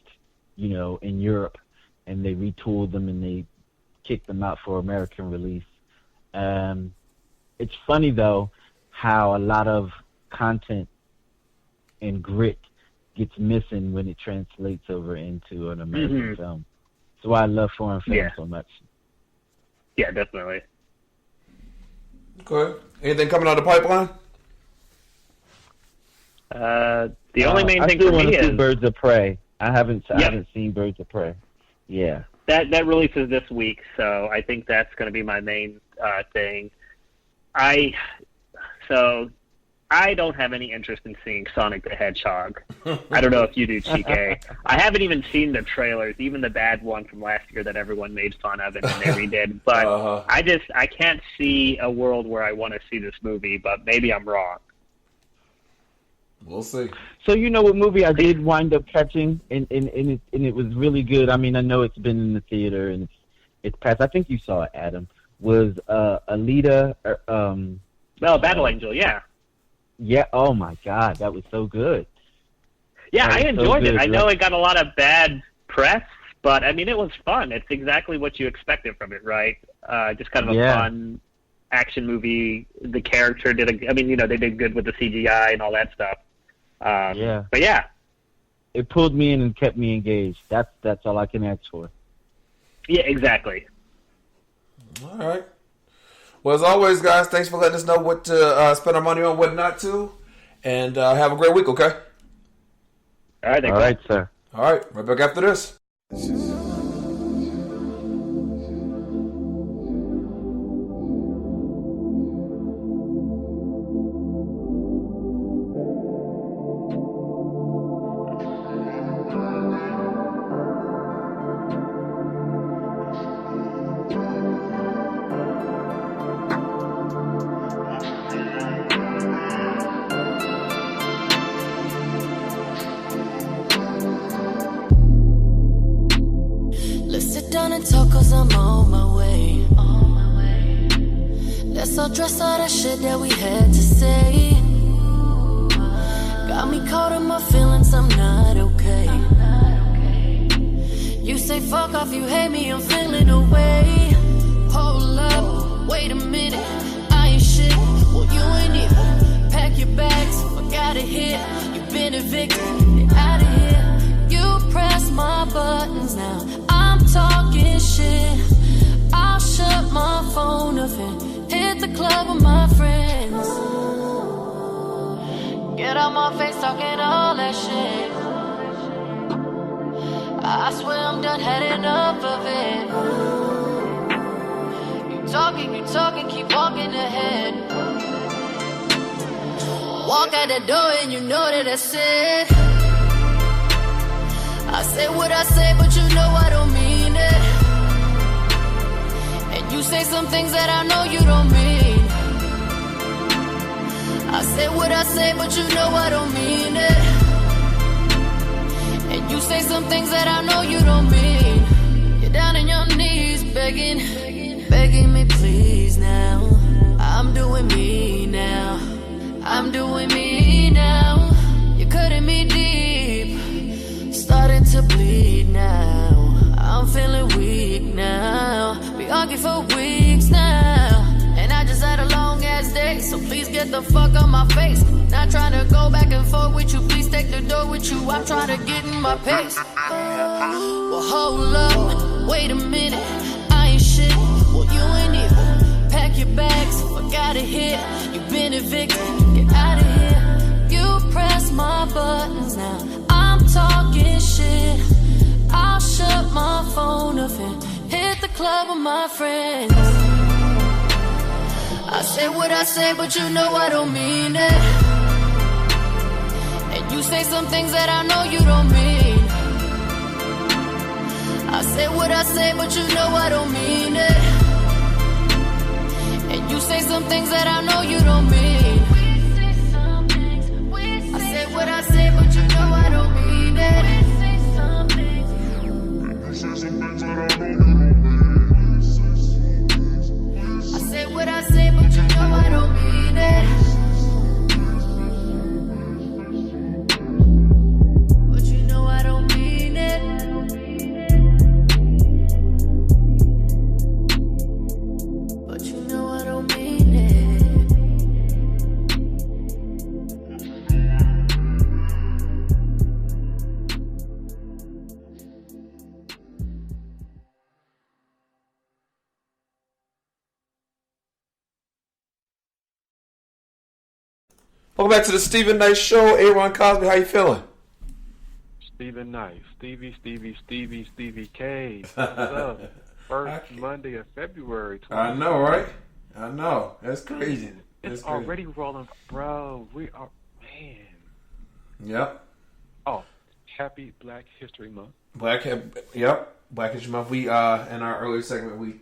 S5: in Europe, and they retooled them and they kicked them out for American release. It's funny, though, how a lot of content and grit gets missing when it translates over into an American film. That's why I love foreign films so much.
S14: Yeah, definitely.
S2: Okay. Anything coming out of the pipeline?
S14: The only main thing for me is
S5: Birds of Prey. I haven't seen Birds of Prey. Yeah.
S14: That releases this week, so I think that's going to be my main thing. I don't have any interest in seeing Sonic the Hedgehog. I don't know if you do, Chike. I haven't even seen the trailers, even the bad one from last year that everyone made fun of and then they redid. But I can't see a world where I want to see this movie, but maybe I'm wrong.
S2: We'll see.
S5: So what movie I did wind up catching, and it was really good. I mean, I know it's been in the theater and it's passed. I think you saw it, Adam. Was Alita?
S14: Battle Angel, yeah.
S5: Yeah. Oh my God, that was so good.
S14: Yeah, I enjoyed it. I know it got a lot of bad press, but I mean, it was fun. It's exactly what you expected from it, right? Just kind of a fun action movie. The character did they did good with the CGI and all that stuff. But yeah,
S5: it pulled me in and kept me engaged. That's all I can ask for.
S14: Yeah, exactly.
S2: All right. Well, as always, guys, thanks for letting us know what to spend our money on, what not to, and have a great week. Okay.
S14: All right.
S5: All right, sir.
S2: All right. Right back after this.
S10: Dress all that shit that we had to say. Got me caught in my feelings, I'm not okay. You say fuck off, you hate me, I'm feeling away. Hold up, wait a minute, I ain't shit. Well, you ain't either. Pack your bags, I got a hit. You've been evicted, get out of here. You press my buttons now, I'm talking shit. I'll shut my phone off and hit the club with my friends. Get out my face talking all that shit. I swear I'm done, had enough of it. You talking, keep walking ahead. Walk out the door and you know that that's it. I say what I say, but you know I don't mean it. And you say some things that I know you don't mean. I say what I say, but you know I don't mean it. And you say some things that I know you don't mean. You're down on your knees begging me please now. I'm doing me now. I'm doing me now. You're cutting me deep, starting to bleed now. I'm feeling weak now. We argue for weeks now, and I just had a long ass day. So please get the fuck on my face. Not trying to go back and forth with you. Please take the door with you. I'm trying to get in my pace. Well, hold up, wait a minute. I ain't shit. Well, you ain't either. Pack your bags, I got a hit. You've been evicted, get out of here. You press my buttons now, I'm talking shit. I'll shut my phone off and hit the club with my friends. I say what I say, but you know I don't mean it. And you say some things that I know you don't mean. I say what I say, but you know I don't mean it. And You say some things that I know you don't mean. I say what I say, but you know I don't mean it. I say what I say, but you know I don't mean it. But you know I don't mean it. But you know I don't mean it.
S2: Welcome back to the Stephen Knight Show. Aron Cosby, how you feeling?
S15: Stephen Knight, Stevie K. What's up? First Monday of February.
S2: I know, right? I know. That's crazy.
S15: It's already rolling, bro. We are, man.
S2: Yep.
S15: Oh, happy Black History Month.
S2: Black History Month. We in our earlier segment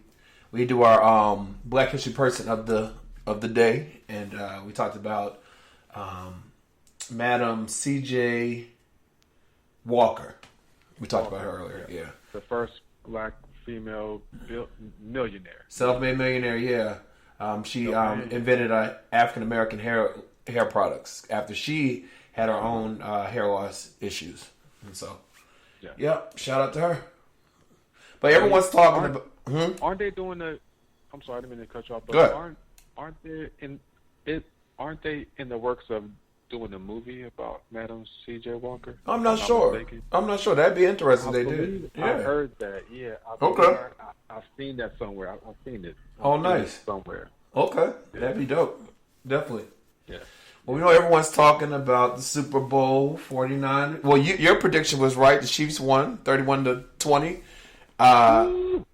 S2: we do our Black History person of the day, and we talked about Madam C.J. Walker. We talked about her earlier. Yeah.
S15: The first Black female millionaire.
S2: Self-made millionaire. Yeah. She invented African American hair products after she had her own hair loss issues, and so shout out to her. But everyone's talking about.
S15: Aren't they doing the? I'm sorry, I didn't mean to cut you off. But
S2: Go ahead.
S15: aren't they in the works of doing a movie about Madam C.J. Walker?
S2: I'm not sure. That'd be interesting. They did.
S15: I heard that. Yeah. I've seen that somewhere. I've seen it.
S2: Nice.
S15: Somewhere.
S2: Okay, that'd be dope. Definitely. Yeah. Well, we know everyone's talking about the Super Bowl 49. Well, your prediction was right. The Chiefs won 31-20.
S15: Bro,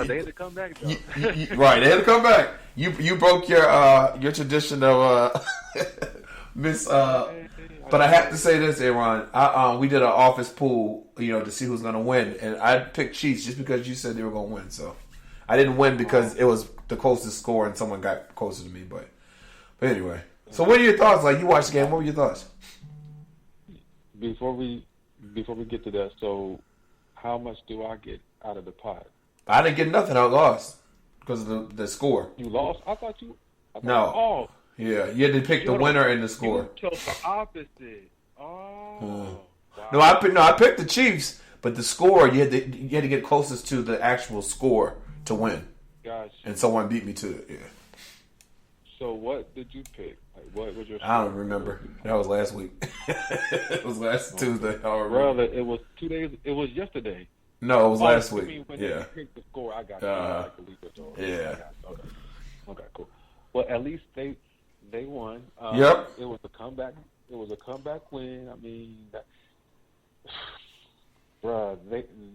S15: they had to come back.
S2: Right, they had to come back. You broke your tradition of Miss. But I have to say this, Aron. We did an office pool, to see who's going to win, and I picked Chiefs just because you said they were going to win. So I didn't win because it was the closest score and someone got closer to me. But anyway, so what are your thoughts? Like, you watched the game. What were your thoughts?
S15: Before we get to that, so how much do I get out of the pot?
S2: I didn't get nothing. I lost because of the score.
S15: You lost? I thought you
S2: No. Yeah, you had to pick the winner and the score.
S15: You chose the opposite. Oh. Wow.
S2: No, I picked the Chiefs, but the score you had to get closest to the actual score to win.
S15: Gotcha.
S2: And someone beat me to it. Yeah.
S15: So what did you pick? Like, what was your score?
S2: I don't remember. That was last week. It was last Tuesday.
S15: Rather, it was 2 days. It was yesterday.
S2: No, it was last week.
S15: When you picked the score, I got like a week or so.
S2: Yeah.
S15: Okay, cool. Well, at least they won.
S2: Yep.
S15: It was a comeback. It was a comeback win. I mean, bruh,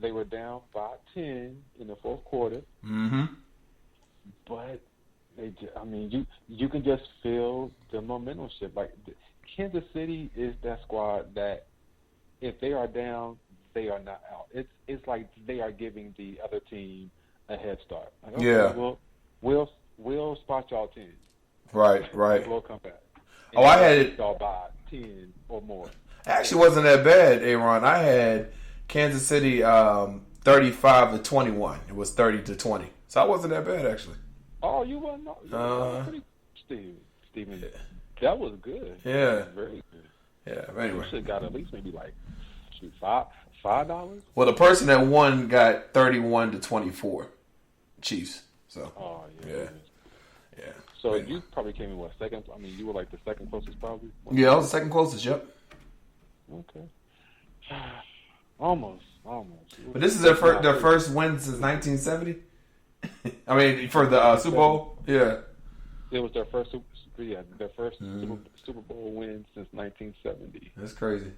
S15: they were down 5-10 in the fourth quarter.
S2: Mm-hmm.
S15: But you can just feel the momentum shift. Like, Kansas City is that squad that if they are down, they are not out. It's like they are giving the other team a head start. Like, okay, we'll spot y'all 10.
S2: Right.
S15: We'll come back.
S2: And I had it
S15: y'all by 10 or more.
S2: Actually, wasn't that bad, Aron. I had Kansas City 35-21. It was 30-20, so I wasn't that bad actually.
S15: Oh, you wasn't. Steven, that was good.
S2: Yeah,
S15: very good.
S2: Yeah. Anyway,
S15: you should have got at least maybe like $5.
S2: Well, the person that won got 31-24, Chiefs. So.
S15: Oh
S2: yeah.
S15: So you probably came in second? I mean, you were like the second closest, probably.
S2: Yeah, I was the second closest. Yep.
S15: Okay. Almost.
S2: But this is their first win since 1970. I mean, for the Super Bowl. Yeah.
S15: It was their first Super Bowl win since 1970.
S2: That's crazy.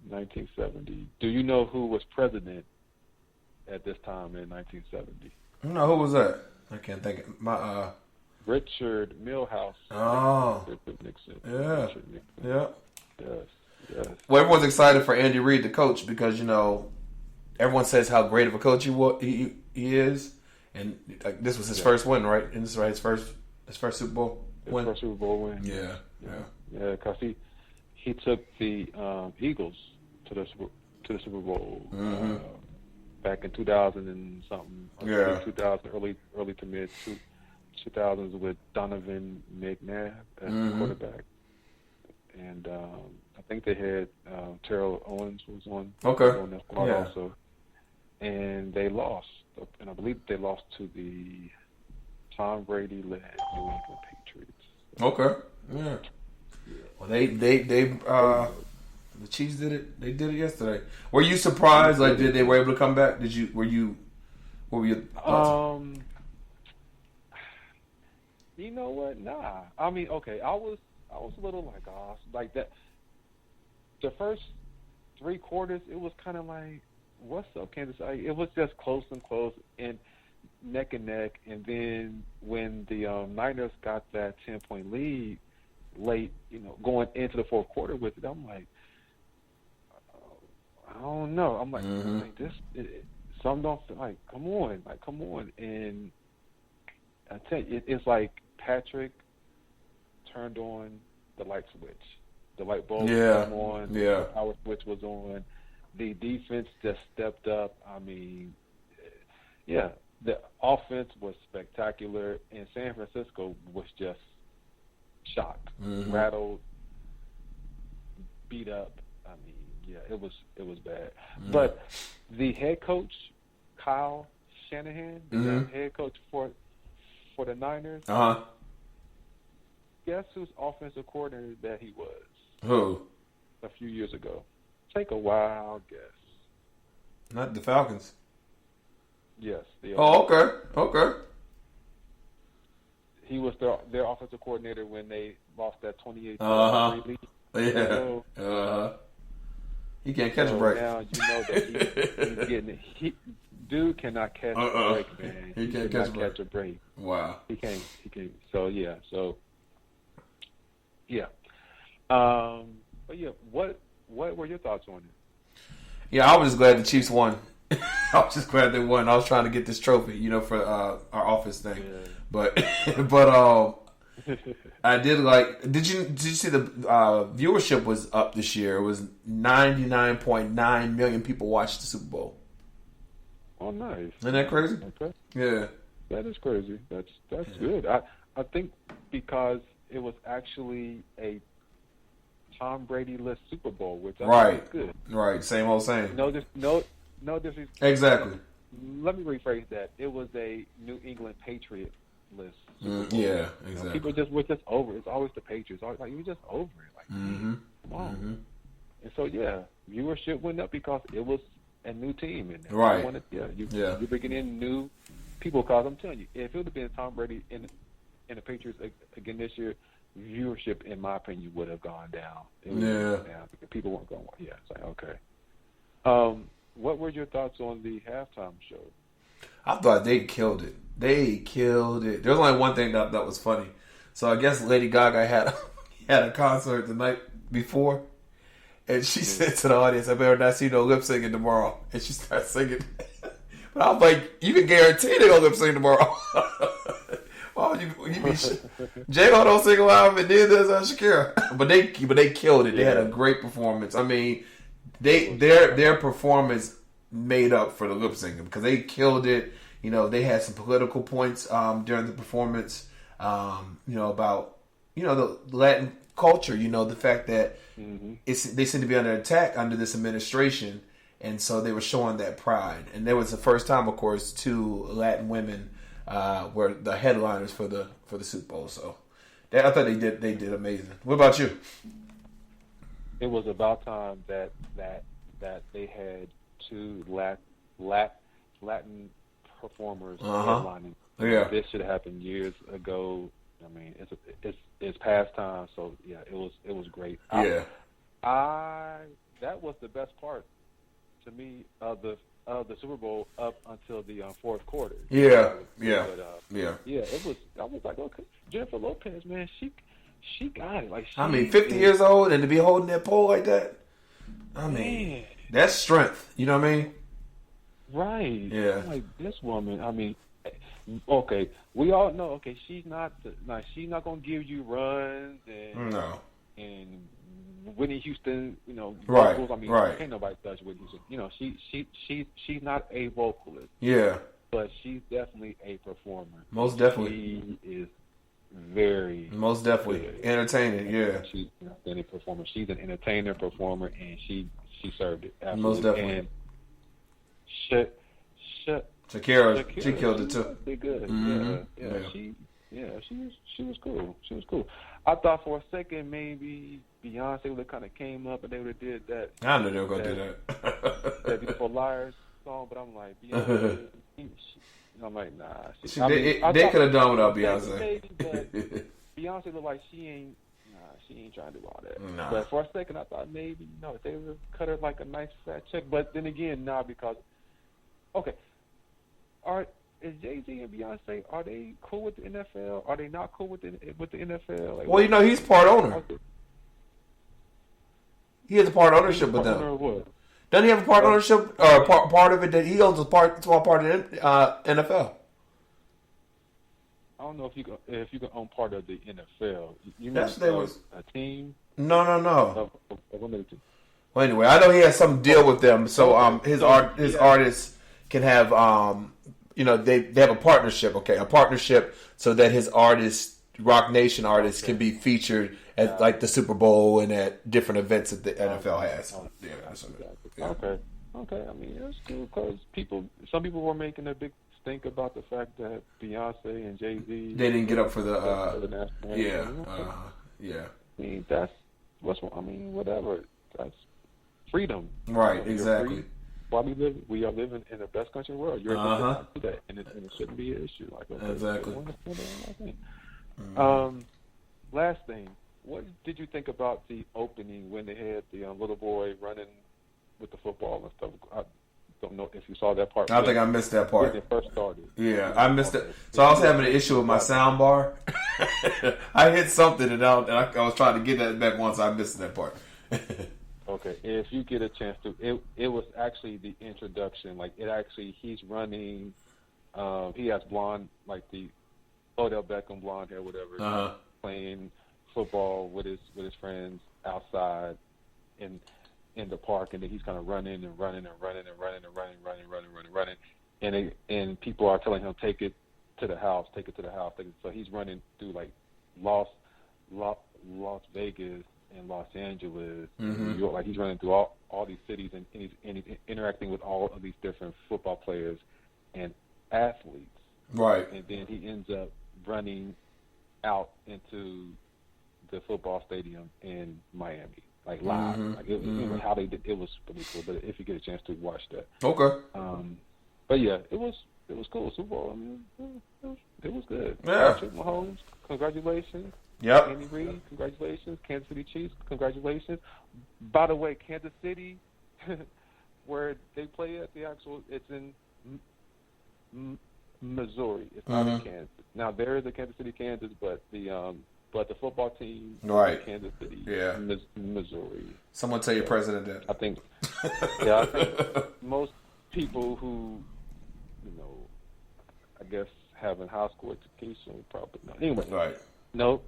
S15: 1970. Do you know who was president at this time in 1970?
S2: No, who was that? I can't think.
S15: Richard Milhouse.
S2: Oh.
S15: Nixon.
S2: Yeah.
S15: Richard Nixon.
S2: Yeah.
S15: Yes.
S2: Well, everyone's excited for Andy Reid, the coach, because everyone says how great of a coach he is, And this was his first win, right? And this is his first Super Bowl win.
S15: First Super Bowl win.
S2: Yeah.
S15: Because he took the Eagles to the Super Bowl back in 2000 and something. 2000, early to mid 2000s with Donovan McNabb as the quarterback, and I think they had Terrell Owens was on that squad also, and they lost, and I believe they lost to the Tom Brady led New England Patriots.
S2: Okay, yeah. Well, they the Chiefs did it. They did it yesterday. Were you surprised? Like, did they were able to come back? What were your thoughts?
S15: You know what? Nah. I mean, okay. I was a little like that. The first 3 quarters, it was kind of like, what's up, Kansas City? It was just close and neck and neck. And then when the Niners got that 10-point lead late, going into the fourth quarter with it, I'm like, I don't know. I'm like, some don't feel like, come on. And I tell you, it's like Patrick turned on the light switch. The light bulb came on.
S2: Yeah.
S15: The power switch was on. The defense just stepped up. I mean, the offense was spectacular, and San Francisco was just shocked, rattled, beat up. I mean, it was bad. But the head coach, Kyle Shanahan, the head coach for the Niners, guess whose offensive coordinator that he was?
S2: Who?
S15: A few years ago. Take a wild guess.
S2: Not the Falcons.
S15: Yes.
S2: Okay.
S15: He was their offensive coordinator when they lost that 28 lead.
S2: Yeah. He can't catch a break.
S15: Now you know that he's getting it. Dude cannot catch a break, man.
S2: He can't catch
S15: a break.
S2: Wow.
S15: He can't. So but what were your thoughts on it?
S2: Yeah, I was just glad the Chiefs won. I was just glad they won. I was trying to get this trophy, for our office thing. Yeah. But I did like. Did you see the viewership was up this year? It was 99.9 million people watched the Super Bowl.
S15: Oh, nice!
S2: Isn't that crazy?
S15: Okay.
S2: Yeah,
S15: that is crazy. That's good. I think because it was actually a Tom Brady-less Super Bowl, which I think is good.
S2: Right. Same old same.
S15: No disrespect.
S2: Exactly.
S15: Let me rephrase that. It was a New England Patriot-less Super Bowl.
S2: Yeah, exactly.
S15: People were just over it. It's always the Patriots. Always like, you were just over it. Like, come on. And so, viewership went up because it was a new team. And
S2: right.
S15: You're bringing in new people. Because I'm telling you, if it would have been Tom Brady in the Patriots again this year, viewership, in my opinion, would have gone down. It would have gone down because people weren't going. Yeah, it's like, okay. What were your thoughts on the halftime show?
S2: I thought they killed it. There's only one thing that was funny. So I guess Lady Gaga had a concert the night before, and she said to the audience, "I better not see no lip syncing tomorrow." And she started singing. But I was like, "You can guarantee they gonna lip sync tomorrow." Why would you be? J-Lo don't sing live, and neither does Shakira. But they killed it. They had a great performance. I mean, their performance made up for the lip syncing because they killed it. They had some political points during the performance. About the Latin culture. The fact that they seem to be under attack under this administration, and so they were showing that pride. And there was the first time, of course, 2 Latin women were the headliners for the Super Bowl. So I thought they did amazing. What about you?
S15: It was about time that they had 2 Latin performers headlining.
S2: Yeah,
S15: this should have happened years ago. I mean, it's past time. So it was great.
S2: Yeah,
S15: that was the best part to me of the Super Bowl up until the fourth quarter.
S2: Yeah.
S15: It was. I was like, okay, Jennifer Lopez, man, she got it. Like,
S2: 50 years old and to be holding that pole like that. I mean, that's strength. You know what I mean?
S15: Right.
S2: Yeah.
S15: I'm like, this woman. I mean, Okay, we all know. Okay, she's not gonna give you runs and Whitney Houston,
S2: Right,
S15: vocals. I mean,
S2: right.
S15: can't nobody touch Whitney Houston. She's not a vocalist.
S2: Yeah.
S15: But she's definitely a performer.
S2: Most definitely.
S15: She is very
S2: most definitely entertaining. Yeah.
S15: She's an outstanding performer. She's an entertainer, performer, and she served it. Absolutely.
S2: Most definitely.
S15: And
S2: Shakira, she killed it too.
S15: Pretty good.
S2: Mm-hmm.
S15: She was cool. She was cool. I thought for a second maybe Beyonce would have kind of came up and they would have did that.
S2: I knew they were gonna do that.
S15: That Beautiful Liars song, but I'm like Beyonce. I'm like, nah.
S2: They could have done without Beyonce.
S15: Maybe, but Beyonce looked like she ain't trying to do all that.
S2: Nah.
S15: But for a second, I thought maybe if they would cut her like a nice fat check. But then again, nah, because is Jay-Z and Beyonce, are they cool with the NFL? Are they not cool with the NFL? Like,
S2: well, he's part owner. He has a part ownership with them.
S15: What?
S2: Doesn't he have a part ownership or part of it that he owns a small part of the NFL?
S15: I don't know if you can own part of the NFL. You
S2: That's
S15: mean
S2: was
S15: a team?
S2: No.
S15: Of a team.
S2: Well, anyway, I know he has some deal with them, so his artists can have they have a partnership. Okay, a partnership so that his artists, Rock Nation artists, can be featured at like the Super Bowl and at different events that the NFL has.
S15: Okay. I mean, that's cool because some people were making a big stink about the fact that Beyonce and Jay-Z
S2: they didn't get up for the
S15: national
S2: anthem.
S15: I mean, that's whatever. That's freedom.
S2: Right, exactly.
S15: While we are living in the best country in the world. You're able to do that, and it shouldn't be an issue. Like, okay,
S2: exactly.
S15: Last thing, what did you think about the opening when they had the little boy running with the football and stuff? I don't know if you saw that part.
S2: I think I missed that part.
S15: When it first started.
S2: Yeah, I missed it. So I was having an issue with my sound bar. I hit something and I was trying to get that back once. I missed that part.
S15: Okay, if you get a chance to, it was actually the introduction. Like he's running. He has blonde, like the Odell Beckham blonde hair, whatever. Playing football with his friends outside in the park, and then he's kind of running, and people are telling him take it to the house. So he's running through like Las Vegas and Los Angeles, and New York. Like he's running through all these cities, and he's interacting with all of these different football players and athletes.
S2: Right.
S15: And then he ends up running out into the football stadium in Miami, like live. Like it was how they did. It was pretty cool. But if you get a chance to watch that,
S2: okay.
S15: But yeah, it was cool. Super Bowl. I mean, it was good.
S2: Yeah.
S15: Patrick Mahomes, congratulations.
S2: Yep.
S15: Andy Reid, congratulations. Kansas City Chiefs, congratulations. By the way, Kansas City, where they play at it's in Missouri. It's not in Kansas. Now there is a Kansas City, Kansas, but the football team is in Kansas City, Missouri.
S2: Someone tell your president that.
S15: I think, I think most people who, I guess having high school education probably not. Anyway,
S2: right.
S15: No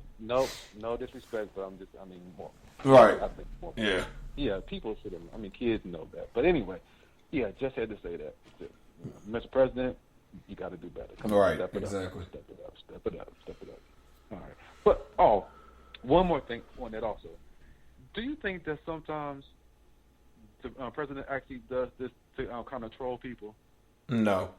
S15: disrespect, but more.
S2: Right.
S15: I think more.
S2: Yeah.
S15: Yeah, people should have. Kids know that. But anyway, just had to say that. Mr. President, you got to do better. Come on, step it
S2: exactly.
S15: Step it up. All right. But, one more thing on that also. Do you think that sometimes the president actually does this to kind of troll people?
S2: No.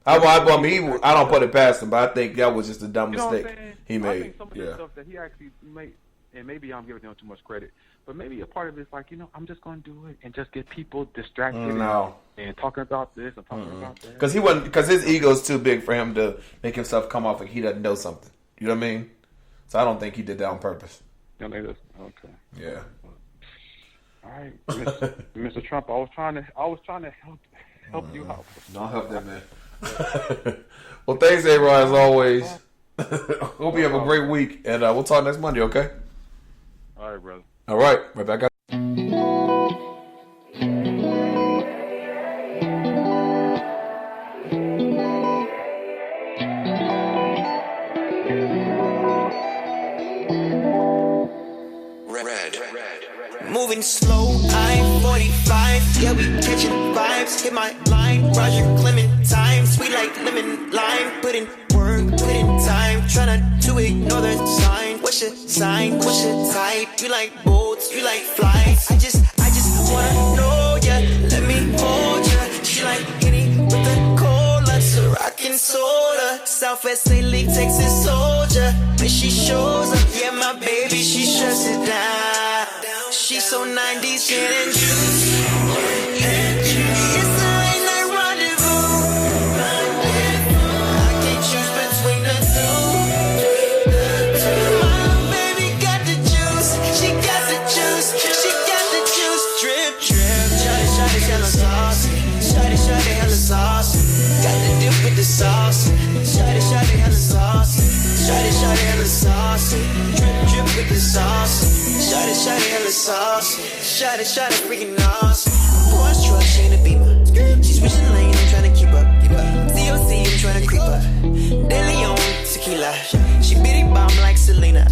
S2: I don't put it past him, but I think that was just a dumb mistake he made.
S15: I think some of the stuff that he actually made, and maybe I'm giving him too much credit, but maybe a part of it is like, I'm just going to do it and just get people distracted and talking about this and talking about that.
S2: Because his ego's too big for him to make himself come off like he doesn't know something. You know what I mean? So I don't think he did that on purpose.
S15: Okay.
S2: Yeah.
S15: All right, Mr. Trump. I was trying to help you out.
S2: I'll help that man. Well, thanks, Aron, as always. Hope you have a great week, and we'll talk next Monday, okay?
S15: All right, brother.
S2: All right, right back up.
S16: moving slow. I'm 45, yeah, we catching vibes. Hit my line, Roger Clementine. Sweet like lemon lime. Put in work, put in time. Tryna to ignore the sign. What's your sign? What's your type? You like boats, you like flights. I just wanna know ya. Let me hold ya. She like Henny with the cola. So rockin' soda. Southwest St. Lee, Texas soldier. When she shows up, yeah, my baby, she shuts it down. She's so 90s, gin and juice. It's a late night rendezvous. I can't choose between the two. My little baby got the juice. She got the juice. She got the juice. Drip, drip. Shawty, hella sauce. Shawty, hella sauce. Got the dip with the sauce. Shawty, hella sauce. Shawty, hella sauce. Drip, drip with the sauce. Shawty, hella sauce. Shawty, freaking awesome. Porsche truck, she ain't a Beamer. She switching lane and trying to keep up. COC and trying to creep up. De Leon, tequila. She bitty bomb like Selena.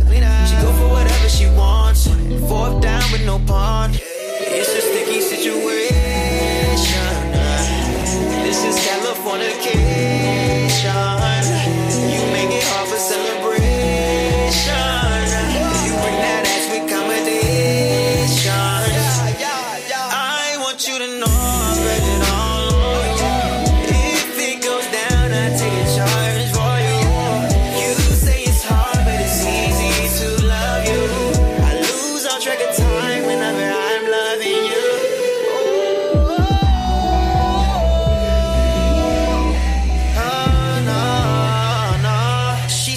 S16: She go for whatever she wants. Fourth down with no pawn. It's a sticky situation. This is Californication. You make it hard for celebration. You bring that ass with accommodation. I want you to know I'm spending all on you. If it goes down, I take a charge for you. You say it's hard, but it's easy to love you. I lose all track of time whenever I'm loving you.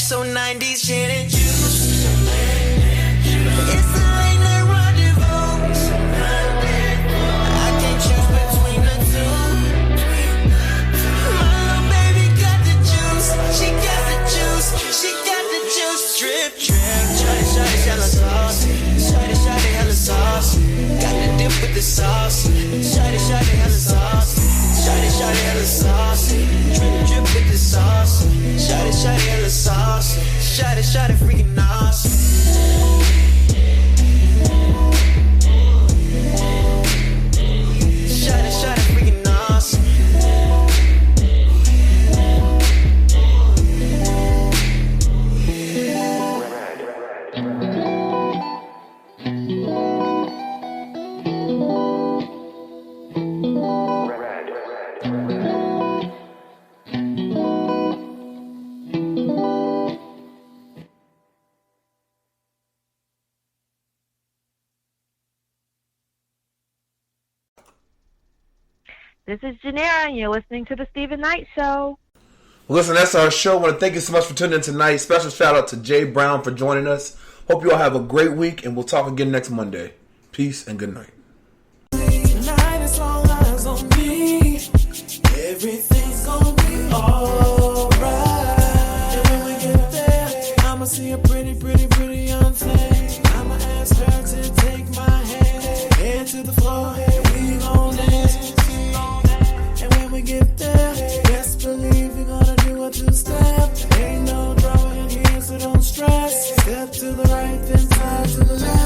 S16: So 90s gin and juice. It's a late night rendezvous. I can't choose between the two. My little baby got the juice. She got the juice. She got the juice. Drip, drip. Shawty, hella sauce. Shawty, hella sauce. Got the dip with the sauce. Shawty, hella sauce. Shawty, hella sauce. Drip, drip with the sauce. Shawty, hella sauce. Shawty, freaking awesome. Shawty, freaking awesome.
S6: This is Janera, and you're listening to The Stephen Knight Show.
S2: Well, listen, that's our show. I want to thank you so much for tuning in tonight. Special shout out to Jay Brown for joining us. Hope you all have a great week, and we'll talk again next Monday. Peace and good night.
S1: Tonight is all eyes on me. Everything's gonna be alright. And when we get there, I'ma see a pretty young thing. I'ma ask her to take my hand. Head to the floor, we gon' dance. And when we get there, best believe we're gonna do a two-step. Ain't no drama in here, so don't stress. Step to the right, then side to the left.